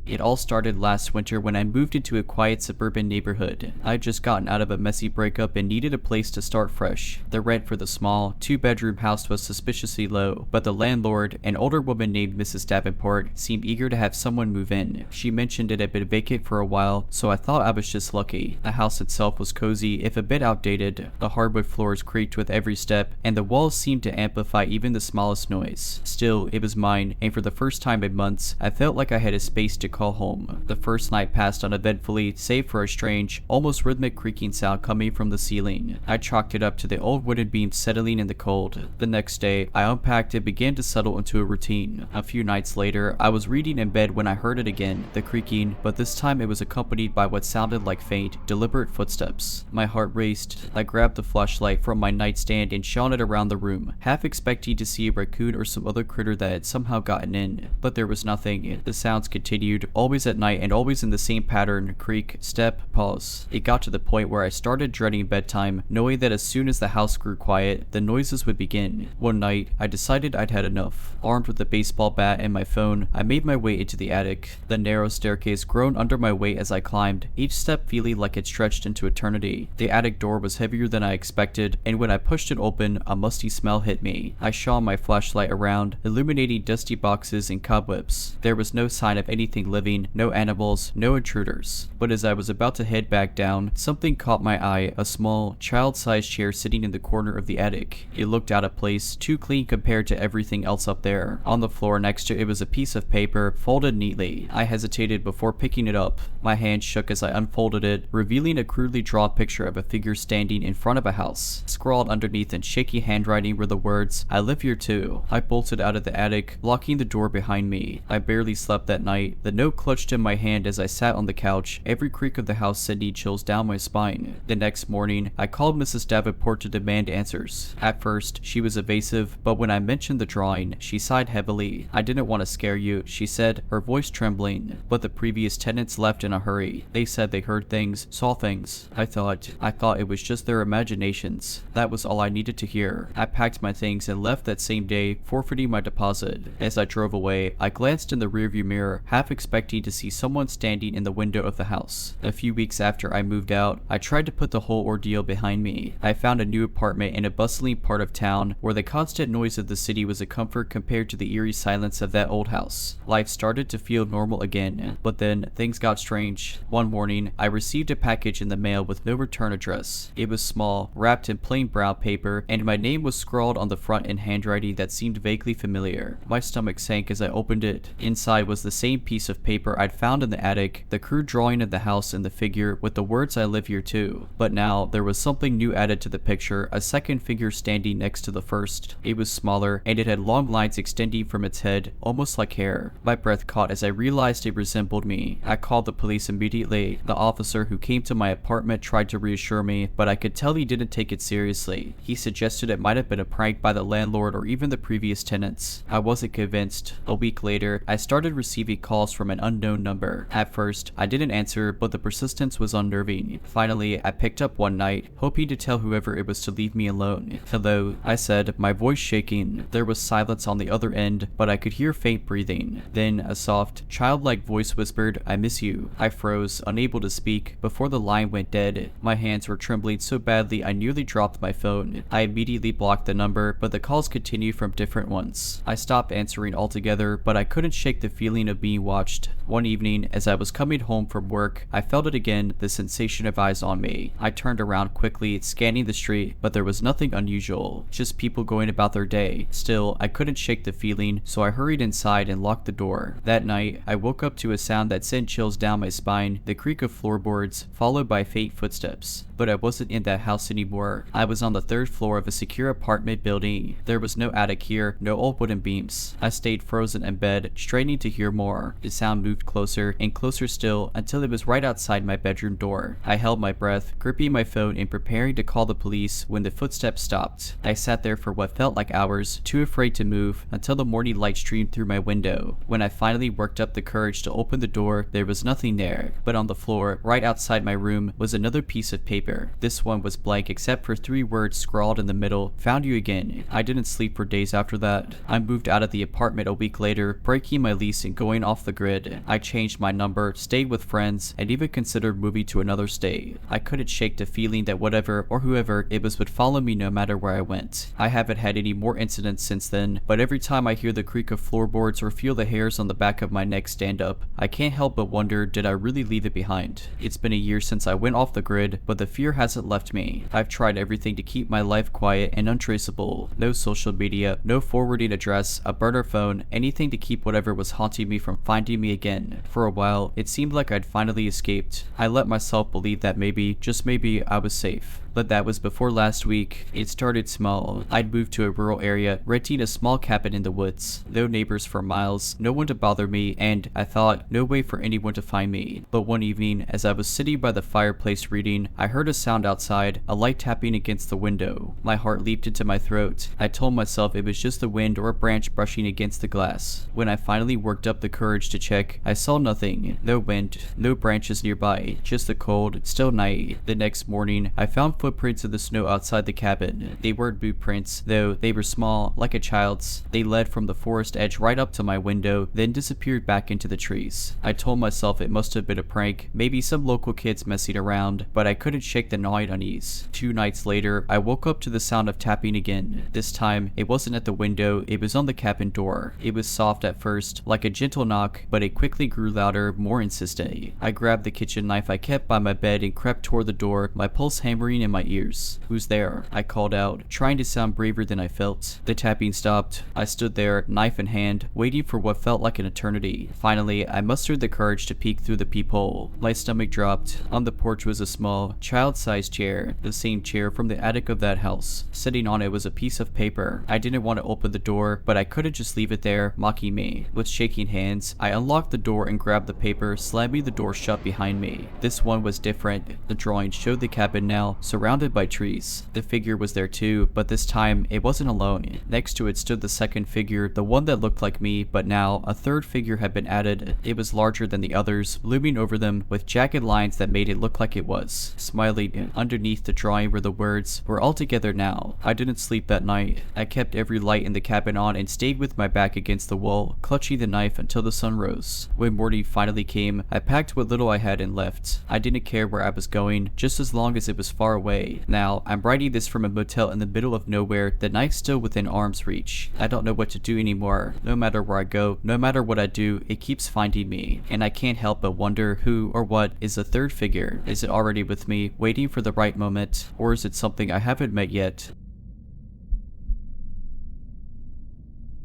It all started last winter when I moved into a quiet suburban neighborhood. I'd just gotten out of a messy breakup and needed a place to start fresh. The rent for the small, 2-bedroom house was suspiciously low, but the landlord, an older woman named Mrs. Davenport, seemed eager to have someone move in. She mentioned it had been vacant for a while, so I thought I was just lucky. The house itself was cozy, if a bit outdated. The hardwood floors creaked with every step, and the walls seemed to amplify even the smallest noise. Still, it was mine, and for the first time in months, I felt like I had a space to call home. The first night passed uneventfully, save for a strange, almost rhythmic creaking sound coming from the ceiling. I chalked it up to the old wooden beams settling in the cold. The next day, I unpacked and began to settle into a routine. A few nights later, I was reading in bed when I heard it again, the creaking, but this time it was accompanied by what sounded like faint, deliberate footsteps. My heart raced. I grabbed the flashlight from my nightstand and shone it around the room, half expecting to see a raccoon or some other critter that had somehow gotten in. But there was nothing. The sounds continued, always at night and always in the same pattern: creak, step, pause. It got to the point where I started dreading bedtime, knowing that as soon as the house grew quiet, the noises would begin. One night, I decided I'd had enough. Armed with a baseball bat and my phone, I made my way into the attic. The narrow staircase groaned under my weight as I climbed, each step feeling like it stretched into eternity. The attic door was heavier than I expected, and when I pushed it open, a musty smell hit me. I shone my flashlight around, illuminating dusty boxes and cobwebs. There was no sign of anything living, no animals, no intruders. But as I was about to head back down, something caught my eye: a small, child-sized chair sitting in the corner of the attic. It looked out of place, too clean compared to everything else up there. On the floor next to it was a piece of paper, folded neatly. I hesitated before picking it up. My hand shook as I unfolded it, revealing a crudely drawn picture of a figure standing in front of a house. Scrawled underneath in shaky handwriting were the words, "I live here too." I bolted out of the attic, locking the door behind me. I barely slept that night. The note clutched in my hand as I sat on the couch, every creak of the house sending chills down my spine. The next morning, I called Mrs. Davenport to demand answers. At first, she was evasive, but when I mentioned the drawing, she sighed heavily. "I didn't want to scare you," she said, her voice trembling, "but the previous tenants left in a hurry. They said they heard things, saw things. I thought it was just their imaginations." That was all I needed to hear. I packed my things and left that same day, forfeiting my deposit. As I drove away, I glanced in the rearview mirror, half expecting to see someone standing in the window of the house. A few weeks after I moved out, I tried to put the whole ordeal behind me. I found a new apartment in a bustling part of town where the constant noise of the city was a comfort compared to the eerie silence of that old house. Life started to feel normal again, but then things got strange. One morning, I received a package in the mail with no return address. It was small, wrapped in plain brown paper, and my name was scrawled on the front in handwriting that seemed vaguely familiar. My stomach sank as I opened it. Inside was the same piece of paper I'd found in the attic, the crude drawing of the house and the figure with the words, "I live here too." But now, there was something new added to the picture, a second figure standing next to the first. It was smaller, and it had long lines extending from its head, almost like hair. My breath caught as I realized it resembled me. I called the police immediately. The officer who came to my apartment tried to reassure me, but I could tell he didn't take it seriously. He suggested it might have been a prank by the landlord or even the previous tenants. I wasn't convinced. A week later, I started receiving calls from an unknown number. At first, I didn't answer, but the persistence was unnerving. Finally, I picked up one night, hoping to tell whoever it was to leave me alone. "Hello," I said, my voice shaking. There was silence on the other end, but I could hear faint breathing. Then a soft, childlike voice whispered, "I miss you." I froze, unable to speak, before the line went dead. My hands were trembling so badly I nearly dropped my phone. I immediately blocked the number, but the calls continued from different ones. I stopped answering altogether, but I couldn't shake the feeling of being watched. One evening, as I was coming home from work, I felt it again, the sensation of eyes on me. I turned around quickly, scanning the street, but there was nothing unusual, just people going about their day. Still, I couldn't shake the feeling, so I hurried inside and locked the door. That night, I woke up to a sound that sent chills down my spine, the creak of floorboards, followed by faint footsteps. But I wasn't in that house anymore. I was on the 3rd floor of a secure apartment building. There was no attic here, no old wooden beams. I stayed frozen in bed, straining to hear more. The sound moved closer and closer still until it was right outside my bedroom door. I held my breath, gripping my phone and preparing to call the police when the footsteps stopped. I sat there for what felt like hours, too afraid to move, until the morning light streamed through my window. When I finally worked up the courage to open the door, there was nothing there. But on the floor, right outside my room, was another piece of paper. This one was blank except for 3 words scrawled in the middle: "Found you again." I didn't sleep for days after that. I moved out of the apartment a week later, breaking my lease and going off the grid. grid. I changed my number, stayed with friends, and even considered moving to another state. I couldn't shake the feeling that whatever or whoever it was would follow me no matter where I went. I haven't had any more incidents since then, but every time I hear the creak of floorboards or feel the hairs on the back of my neck stand up, I can't help but wonder, did I really leave it behind? It's been a year since I went off the grid, but the fear hasn't left me. I've tried everything to keep my life quiet and untraceable. No social media, no forwarding address, a burner phone, anything to keep whatever was haunting me from finding me again. For a while, it seemed like I'd finally escaped. I let myself believe that maybe, just maybe, I was safe. But that was before last week. It started small. I'd moved to a rural area, renting a small cabin in the woods. No neighbors for miles, no one to bother me, and, I thought, no way for anyone to find me. But one evening, as I was sitting by the fireplace reading, I heard a sound outside, a light tapping against the window. My heart leaped into my throat. I told myself it was just the wind or a branch brushing against the glass. When I finally worked up the courage to check, I saw nothing. No wind, no branches nearby, just the cold, still night. The next morning, I found footprints in the snow outside the cabin. They weren't boot prints, though they were small, like a child's. They led from the forest edge right up to my window, then disappeared back into the trees. I told myself it must have been a prank, maybe some local kids messing around, but I couldn't shake the gnawing unease. 2 nights later, I woke up to the sound of tapping again. This time, it wasn't at the window, it was on the cabin door. It was soft at first, like a gentle knock, but it quickly grew louder, more insistent. I grabbed the kitchen knife I kept by my bed and crept toward the door, my pulse hammering in my ears. "Who's there?" I called out, trying to sound braver than I felt. The tapping stopped. I stood there, knife in hand, waiting for what felt like an eternity. Finally, I mustered the courage to peek through the peephole. My stomach dropped. On the porch was a small, child-sized chair, the same chair from the attic of that house. Sitting on it was a piece of paper. I didn't want to open the door, but I couldn't just leave it there, mocking me. With shaking hands, I unlocked the door and grabbed the paper, slamming the door shut behind me. This one was different. The drawing showed the cabin now, surrounded by trees. The figure was there too, but this time, it wasn't alone. Next to it stood the second figure, the one that looked like me, but now, a third figure had been added. It was larger than the others, looming over them, with jagged lines that made it look like it was. Smiling underneath the drawing were the words, "We're all together now." I didn't sleep that night. I kept every light in the cabin on and stayed with my back against the wall, clutching the knife until the sun rose. When morning finally came, I packed what little I had and left. I didn't care where I was going, just as long as it was far away. Now, I'm writing this from a motel in the middle of nowhere, the knife still within arm's reach. I don't know what to do anymore. No matter where I go, no matter what I do, it keeps finding me. And I can't help but wonder who or what is the third figure. Is it already with me, waiting for the right moment? Or is it something I haven't met yet?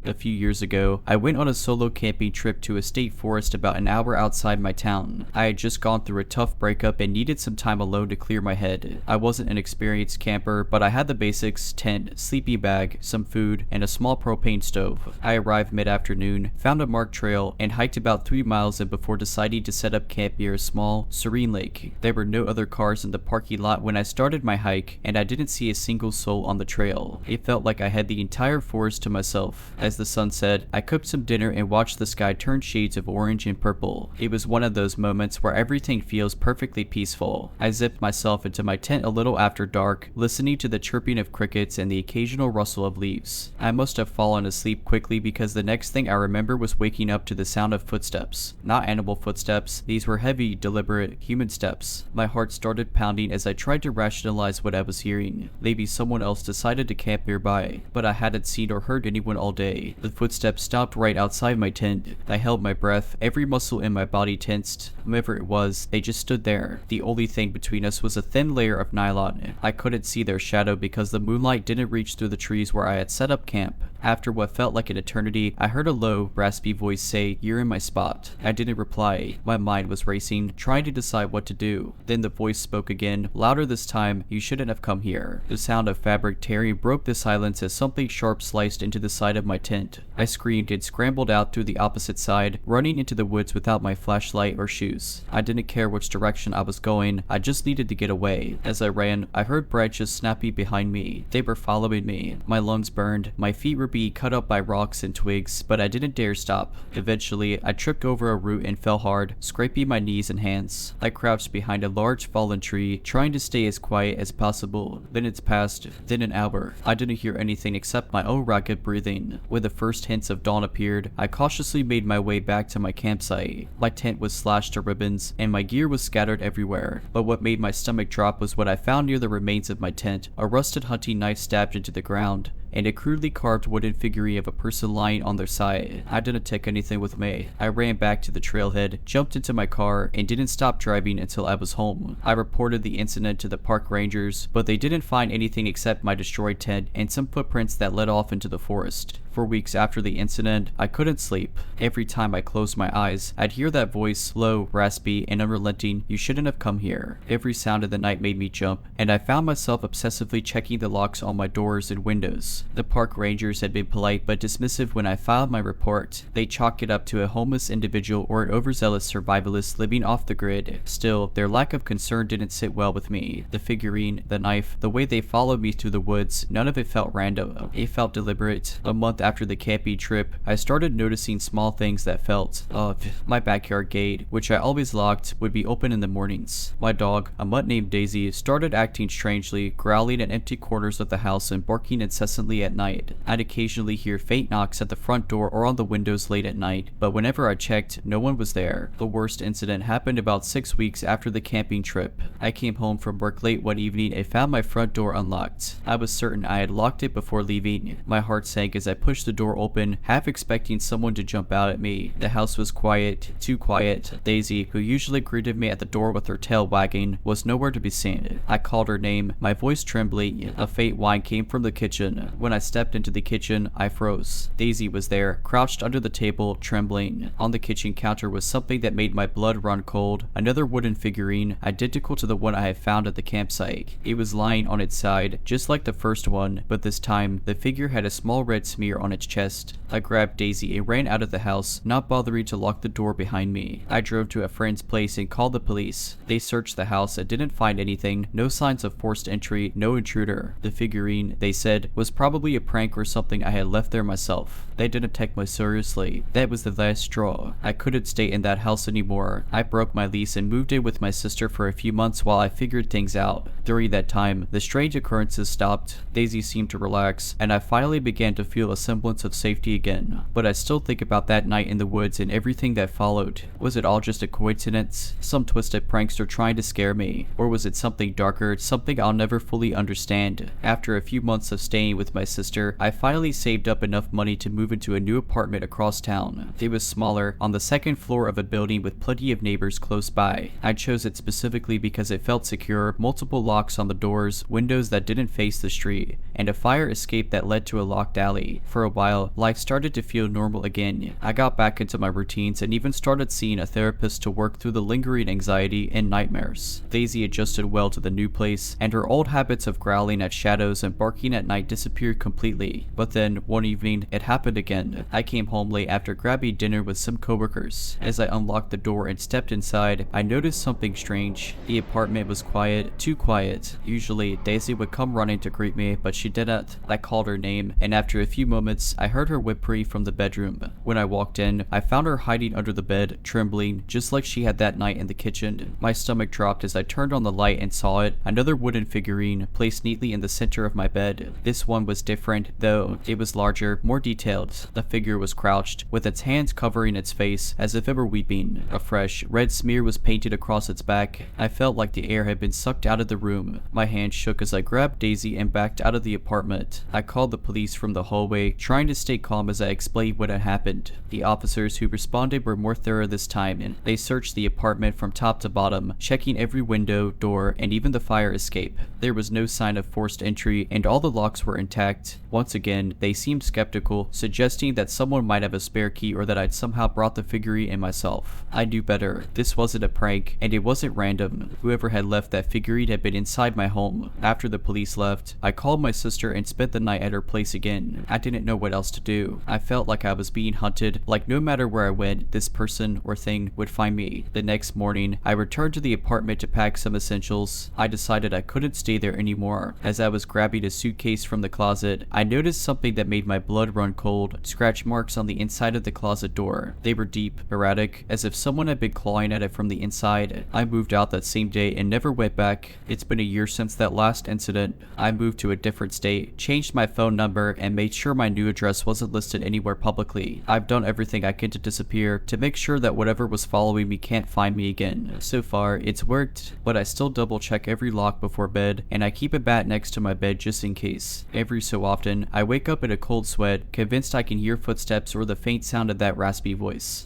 A few years ago, I went on a solo camping trip to a state forest about an hour outside my town. I had just gone through a tough breakup and needed some time alone to clear my head. I wasn't an experienced camper, but I had the basics: tent, sleeping bag, some food, and a small propane stove. I arrived mid-afternoon, found a marked trail, and hiked about 3 miles in before deciding to set up camp near a small, serene lake. There were no other cars in the parking lot when I started my hike, and I didn't see a single soul on the trail. It felt like I had the entire forest to myself. As the sun set, I cooked some dinner and watched the sky turn shades of orange and purple. It was one of those moments where everything feels perfectly peaceful. I zipped myself into my tent a little after dark, listening to the chirping of crickets and the occasional rustle of leaves. I must have fallen asleep quickly because the next thing I remember was waking up to the sound of footsteps. Not animal footsteps, these were heavy, deliberate, human steps. My heart started pounding as I tried to rationalize what I was hearing. Maybe someone else decided to camp nearby, but I hadn't seen or heard anyone all day. The footsteps stopped right outside my tent. I held my breath, every muscle in my body tensed. Whoever it was, they just stood there. The only thing between us was a thin layer of nylon. I couldn't see their shadow because the moonlight didn't reach through the trees where I had set up camp. After what felt like an eternity, I heard a low, raspy voice say, "You're in my spot." I didn't reply. My mind was racing, trying to decide what to do. Then the voice spoke again, louder this time. "You shouldn't have come here." The sound of fabric tearing broke the silence as something sharp sliced into the side of my tent. I screamed and scrambled out through the opposite side, running into the woods without my flashlight or shoes. I didn't care which direction I was going, I just needed to get away. As I ran, I heard branches snapping behind me. They were following me. My lungs burned, my feet were be cut up by rocks and twigs, but I didn't dare stop. Eventually, I tripped over a root and fell hard, scraping my knees and hands. I crouched behind a large fallen tree, trying to stay as quiet as possible. Minutes passed, then an hour. I didn't hear anything except my own ragged breathing. When the first hints of dawn appeared, I cautiously made my way back to my campsite. My tent was slashed to ribbons, and my gear was scattered everywhere. But what made my stomach drop was what I found near the remains of my tent: a rusted hunting knife stabbed into the ground, and a crudely carved wooden figurine of a person lying on their side. I didn't take anything with me. I ran back to the trailhead, jumped into my car, and didn't stop driving until I was home. I reported the incident to the park rangers, but they didn't find anything except my destroyed tent and some footprints that led off into the forest. For weeks after the incident, I couldn't sleep. Every time I closed my eyes, I'd hear that voice, low, raspy, and unrelenting: "You shouldn't have come here." Every sound of the night made me jump, and I found myself obsessively checking the locks on my doors and windows. The park rangers had been polite but dismissive when I filed my report. They chalked it up to a homeless individual or an overzealous survivalist living off the grid. Still, their lack of concern didn't sit well with me. The figurine, the knife, the way they followed me through the woods, none of it felt random. It felt deliberate. A month after the camping trip, I started noticing small things that felt off. My backyard gate, which I always locked, would be open in the mornings. My dog, a mutt named Daisy, started acting strangely, growling at empty corners of the house and barking incessantly at night. I'd occasionally hear faint knocks at the front door or on the windows late at night, but whenever I checked, no one was there. The worst incident happened about 6 weeks after the camping trip. I came home from work late one evening and found my front door unlocked. I was certain I had locked it before leaving. My heart sank as I pushed the door open, half expecting someone to jump out at me. The house was quiet, too quiet. Daisy, who usually greeted me at the door with her tail wagging, was nowhere to be seen. I called her name, my voice trembling. A faint whine came from the kitchen. When I stepped into the kitchen, I froze. Daisy was there, crouched under the table, trembling. On the kitchen counter was something that made my blood run cold: another wooden figurine, identical to the one I had found at the campsite. It was lying on its side, just like the first one, but this time, the figure had a small red smear on its chest. I grabbed Daisy and ran out of the house, not bothering to lock the door behind me. I drove to a friend's place and called the police. They searched the house and didn't find anything, no signs of forced entry, no intruder. The figurine, they said, was probably a prank or something I had left there myself. They didn't take me seriously. That was the last straw. I couldn't stay in that house anymore. I broke my lease and moved in with my sister for a few months while I figured things out. During that time, the strange occurrences stopped. Daisy seemed to relax, and I finally began to feel a semblance of safety again. But I still think about that night in the woods and everything that followed. Was it all just a coincidence? Some twisted prankster trying to scare me? Or was it something darker, something I'll never fully understand? After a few months of staying with my sister, I finally saved up enough money to move into a new apartment across town. It was smaller, on the second floor of a building with plenty of neighbors close by. I chose it specifically because it felt secure, multiple locks on the doors, windows that didn't face the street, and a fire escape that led to a locked alley. For a while, life started to feel normal again. I got back into my routines and even started seeing a therapist to work through the lingering anxiety and nightmares. Daisy adjusted well to the new place, and her old habits of growling at shadows and barking at night disappeared completely. But then, one evening, it happened again. I came home late after grabbing dinner with some coworkers. As I unlocked the door and stepped inside, I noticed something strange. The apartment was quiet, too quiet. Usually, Daisy would come running to greet me, but she didn't. I called her name, and after a few moments, I heard her whimpering from the bedroom. When I walked in, I found her hiding under the bed, trembling, just like she had that night in the kitchen. My stomach dropped as I turned on the light and saw it, another wooden figurine, placed neatly in the center of my bed. This one was different, though. It was larger, more detailed. The figure was crouched, with its hands covering its face, as if it were weeping. A fresh, red smear was painted across its back. I felt like the air had been sucked out of the room. My hand shook as I grabbed Daisy and backed out of the apartment. I called the police from the hallway, trying to stay calm as I explained what had happened. The officers who responded were more thorough this time, and they searched the apartment from top to bottom, checking every window, door, and even the fire escape. There was no sign of forced entry, and all the locks were intact. Once again, they seemed skeptical, suggesting that someone might have a spare key or that I'd somehow brought the figurine in myself. I knew better. This wasn't a prank, and it wasn't random. Whoever had left that figurine had been inside my home. After the police left, I called my sister and spent the night at her place again. I didn't know what else to do. I felt like I was being hunted, like no matter where I went, this person or thing would find me. The next morning, I returned to the apartment to pack some essentials. I decided I couldn't stay there anymore. As I was grabbing a suitcase from the closet, I noticed something that made my blood run cold. Scratch marks on the inside of the closet door. They were deep, erratic, as if someone had been clawing at it from the inside. I moved out that same day and never went back. It's been a year since that last incident. I moved to a different state, changed my phone number, and made sure my new address wasn't listed anywhere publicly. I've done everything I can to disappear, to make sure that whatever was following me can't find me again. So far, it's worked, but I still double check every lock before bed, and I keep a bat next to my bed just in case. Every so often, I wake up in a cold sweat, convinced I can hear footsteps or the faint sound of that raspy voice.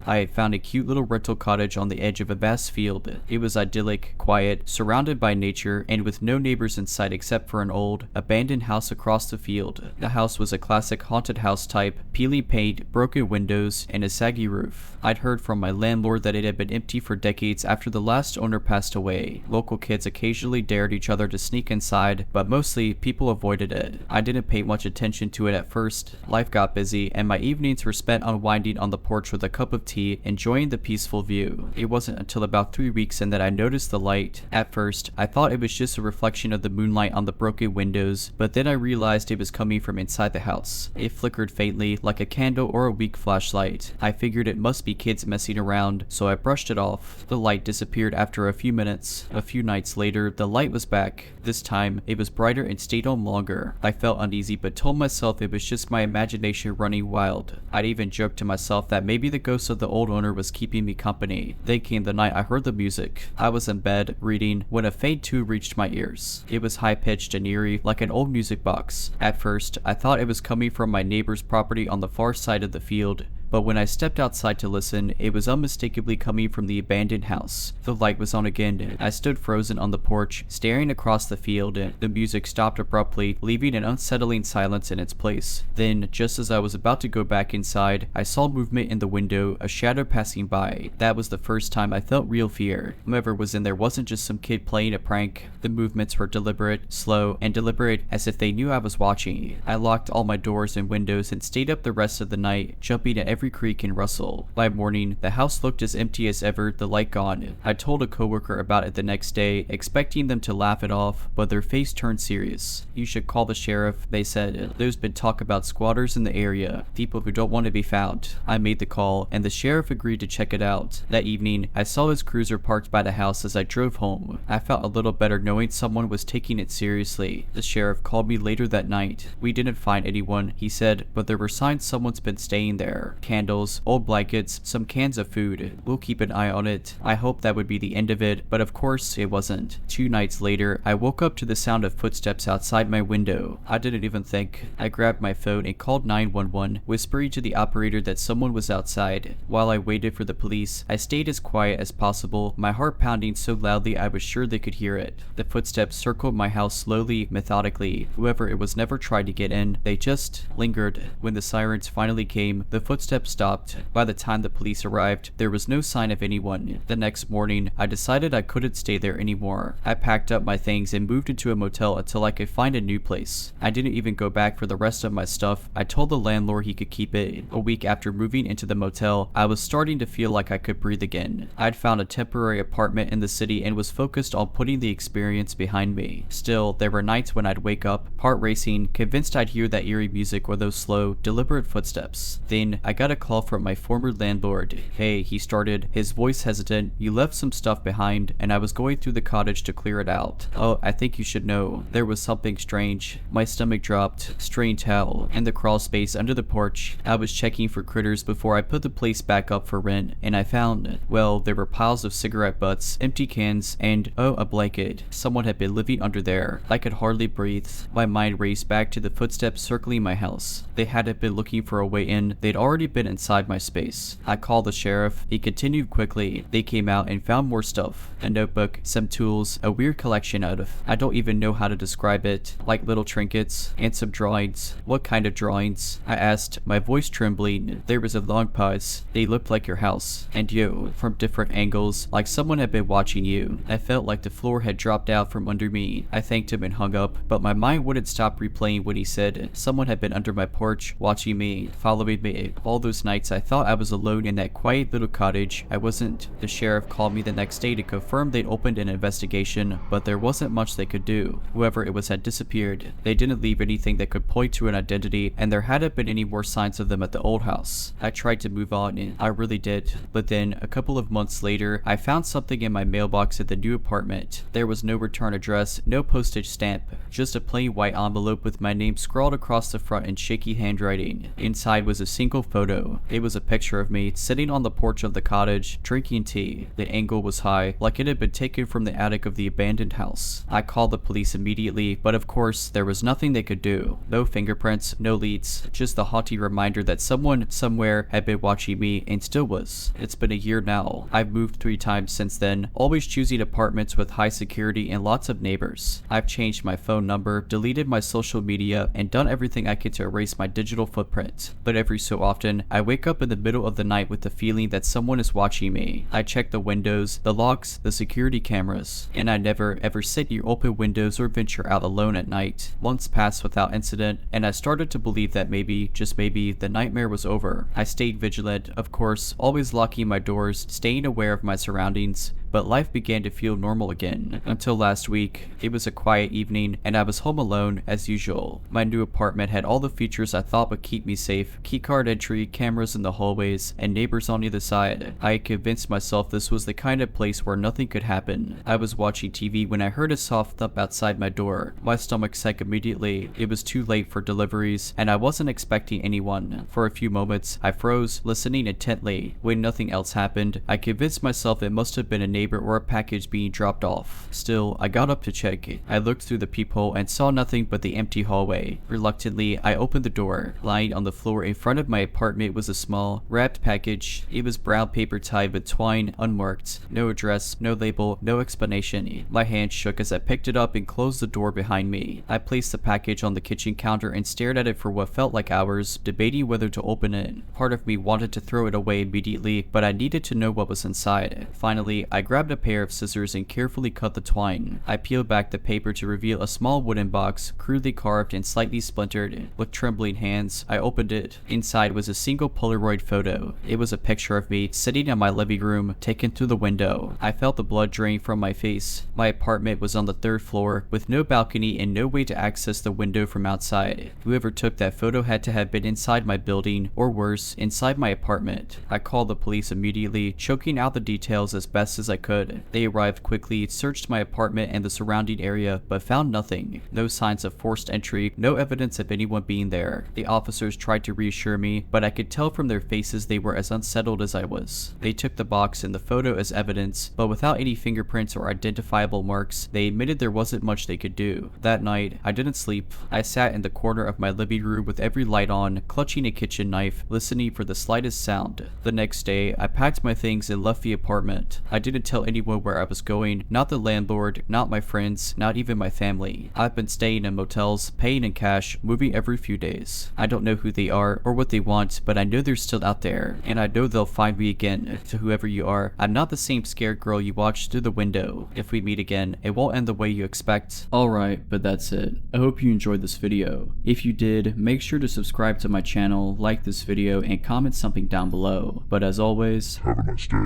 I had found a cute little rental cottage on the edge of a vast field. It was idyllic, quiet, surrounded by nature, and with no neighbors in sight except for an old, abandoned house across the field. The house was a classic haunted house type, peeling paint, broken windows, and a saggy roof. I'd heard from my landlord that it had been empty for decades after the last owner passed away. Local kids occasionally dared each other to sneak inside, but mostly people avoided it. I didn't pay much attention to it at first. Life got busy, and my evenings were spent unwinding on the porch with a cup of tea, enjoying the peaceful view. It wasn't until about 3 weeks in that I noticed the light. At first, I thought it was just a reflection of the moonlight on the broken windows, but then I realized it was coming from inside the house. It flickered faintly, like a candle or a weak flashlight. I figured it must be kids messing around, so I brushed it off. The light disappeared after a few minutes. A few nights later, the light was back. This time, it was brighter and stayed on longer. I felt uneasy, but told myself it was just my imagination running wild. I'd even joked to myself that maybe the ghost of the old owner was keeping me company. Then came the night I heard the music. I was in bed, reading, when a faint tune reached my ears. It was high-pitched and eerie, like an old music box. At first, I thought it was coming from my neighbor's property on the far side of the field, but when I stepped outside to listen, it was unmistakably coming from the abandoned house. The light was on again. I stood frozen on the porch, staring across the field. The music stopped abruptly, leaving an unsettling silence in its place. Then, just as I was about to go back inside, I saw movement in the window, a shadow passing by. That was the first time I felt real fear. Whoever was in there wasn't just some kid playing a prank. The movements were deliberate, slow, and deliberate, as if they knew I was watching. I locked all my doors and windows and stayed up the rest of the night, jumping at every creak and rustle. By morning, the house looked as empty as ever, the light gone. I told a coworker about it the next day, expecting them to laugh it off, but their face turned serious. "You should call the sheriff," they said. "There's been talk about squatters in the area, people who don't want to be found." I made the call, and the sheriff agreed to check it out. That evening, I saw his cruiser parked by the house as I drove home. I felt a little better knowing someone was taking it seriously. The sheriff called me later that night. "We didn't find anyone," he said, "but there were signs someone's been staying there. Candles, old blankets, some cans of food. We'll keep an eye on it." I hoped that would be the end of it, but of course it wasn't. 2 nights later, I woke up to the sound of footsteps outside my window. I didn't even think. I grabbed my phone and called 911, whispering to the operator that someone was outside. While I waited for the police, I stayed as quiet as possible, my heart pounding so loudly I was sure they could hear it. The footsteps circled my house slowly, methodically. Whoever it was never tried to get in, they just lingered. When the sirens finally came, the footsteps stopped. By the time the police arrived, there was no sign of anyone. The next morning, I decided I couldn't stay there anymore. I packed up my things and moved into a motel until I could find a new place. I didn't even go back for the rest of my stuff. I told the landlord he could keep it. A week after moving into the motel, I was starting to feel like I could breathe again. I'd found a temporary apartment in the city and was focused on putting the experience behind me. Still, there were nights when I'd wake up, heart racing, convinced I'd hear that eerie music or those slow, deliberate footsteps. Then, I got a call from my former landlord. "Hey," he started, his voice hesitant, "you left some stuff behind, and I was going through the cottage to clear it out. Oh, I think you should know. There was something strange." My stomach dropped. Strange how? In the crawl space under the porch, I was checking for critters before I put the place back up for rent, and I found, well, there were piles of cigarette butts, empty cans, and, oh, a blanket. Someone had been living under there. I could hardly breathe. My mind raced back to the footsteps circling my house. They hadn't been looking for a way in, they'd already been been inside my space. I called the sheriff. He continued quickly. They came out and found more stuff. A notebook, some tools, a weird collection of, I don't even know how to describe it, like little trinkets, and some drawings. What kind of drawings? I asked, my voice trembling. There was a long pause. They looked like your house. And you, from different angles, like someone had been watching you. I felt like the floor had dropped out from under me. I thanked him and hung up, but my mind wouldn't stop replaying what he said. Someone had been under my porch, watching me, following me. All those nights I thought I was alone in that quiet little cottage. I wasn't. The sheriff called me the next day to confirm they'd opened an investigation, but there wasn't much they could do. Whoever it was had disappeared. They didn't leave anything that could point to an identity, and there hadn't been any more signs of them at the old house. I tried to move on, and I really did. But then, a couple of months later, I found something in my mailbox at the new apartment. There was no return address, no postage stamp, just a plain white envelope with my name scrawled across the front in shaky handwriting. Inside was a single photo. It was a picture of me sitting on the porch of the cottage, drinking tea. The angle was high, like it had been taken from the attic of the abandoned house. I called the police immediately, but of course, there was nothing they could do. No fingerprints, no leads, just the haunting reminder that someone, somewhere, had been watching me and still was. It's been a year now. I've moved 3 times since then, always choosing apartments with high security and lots of neighbors. I've changed my phone number, deleted my social media, and done everything I could to erase my digital footprint. But every so often, I wake up in the middle of the night with the feeling that someone is watching me. I check the windows, the locks, the security cameras, and I never ever sit near open windows or venture out alone at night. Months passed without incident, and I started to believe that maybe, just maybe, the nightmare was over. I stayed vigilant, of course, always locking my doors, staying aware of my surroundings, but life began to feel normal again. Until last week. It was a quiet evening, and I was home alone as usual. My new apartment had all the features I thought would keep me safe. Keycard entry, cameras in the hallways, and neighbors on either side. I had convinced myself this was the kind of place where nothing could happen. I was watching TV when I heard a soft thump outside my door. My stomach sank immediately. It was too late for deliveries, and I wasn't expecting anyone. For a few moments, I froze, listening intently. When nothing else happened, I convinced myself it must have been a neighbor or a package being dropped off. Still, I got up to check. I looked through the peephole and saw nothing but the empty hallway. Reluctantly, I opened the door. Lying on the floor in front of my apartment was a small, wrapped package. It was brown paper tied with twine, unmarked. No address, no label, no explanation. My hand shook as I picked it up and closed the door behind me. I placed the package on the kitchen counter and stared at it for what felt like hours, debating whether to open it. Part of me wanted to throw it away immediately, but I needed to know what was inside. Finally, I grabbed a pair of scissors and carefully cut the twine. I peeled back the paper to reveal a small wooden box, crudely carved and slightly splintered. With trembling hands, I opened it. Inside was a single Polaroid photo. It was a picture of me sitting in my living room, taken through the window. I felt the blood drain from my face. My apartment was on the 3rd floor, with no balcony and no way to access the window from outside. Whoever took that photo had to have been inside my building, or worse, inside my apartment. I called the police immediately, choking out the details as best as I could. They arrived quickly, searched my apartment and the surrounding area, but found nothing. No signs of forced entry, no evidence of anyone being there. The officers tried to reassure me, but I could tell from their faces they were as unsettled as I was. They took the box and the photo as evidence, but without any fingerprints or identifiable marks, they admitted there wasn't much they could do. That night, I didn't sleep. I sat in the corner of my living room with every light on, clutching a kitchen knife, listening for the slightest sound. The next day, I packed my things and left the apartment. I didn't tell anyone where I was going, not the landlord, not my friends, not even my family. I've been staying in motels, paying in cash, moving every few days. I don't know who they are or what they want, but I know they're still out there, and I know they'll find me again. To whoever you are, I'm not the same scared girl you watched through the window. If we meet again, it won't end the way you expect. Alright, but that's it. I hope you enjoyed this video. If you did, make sure to subscribe to my channel, like this video, and comment something down below. But as always, Have a nice day.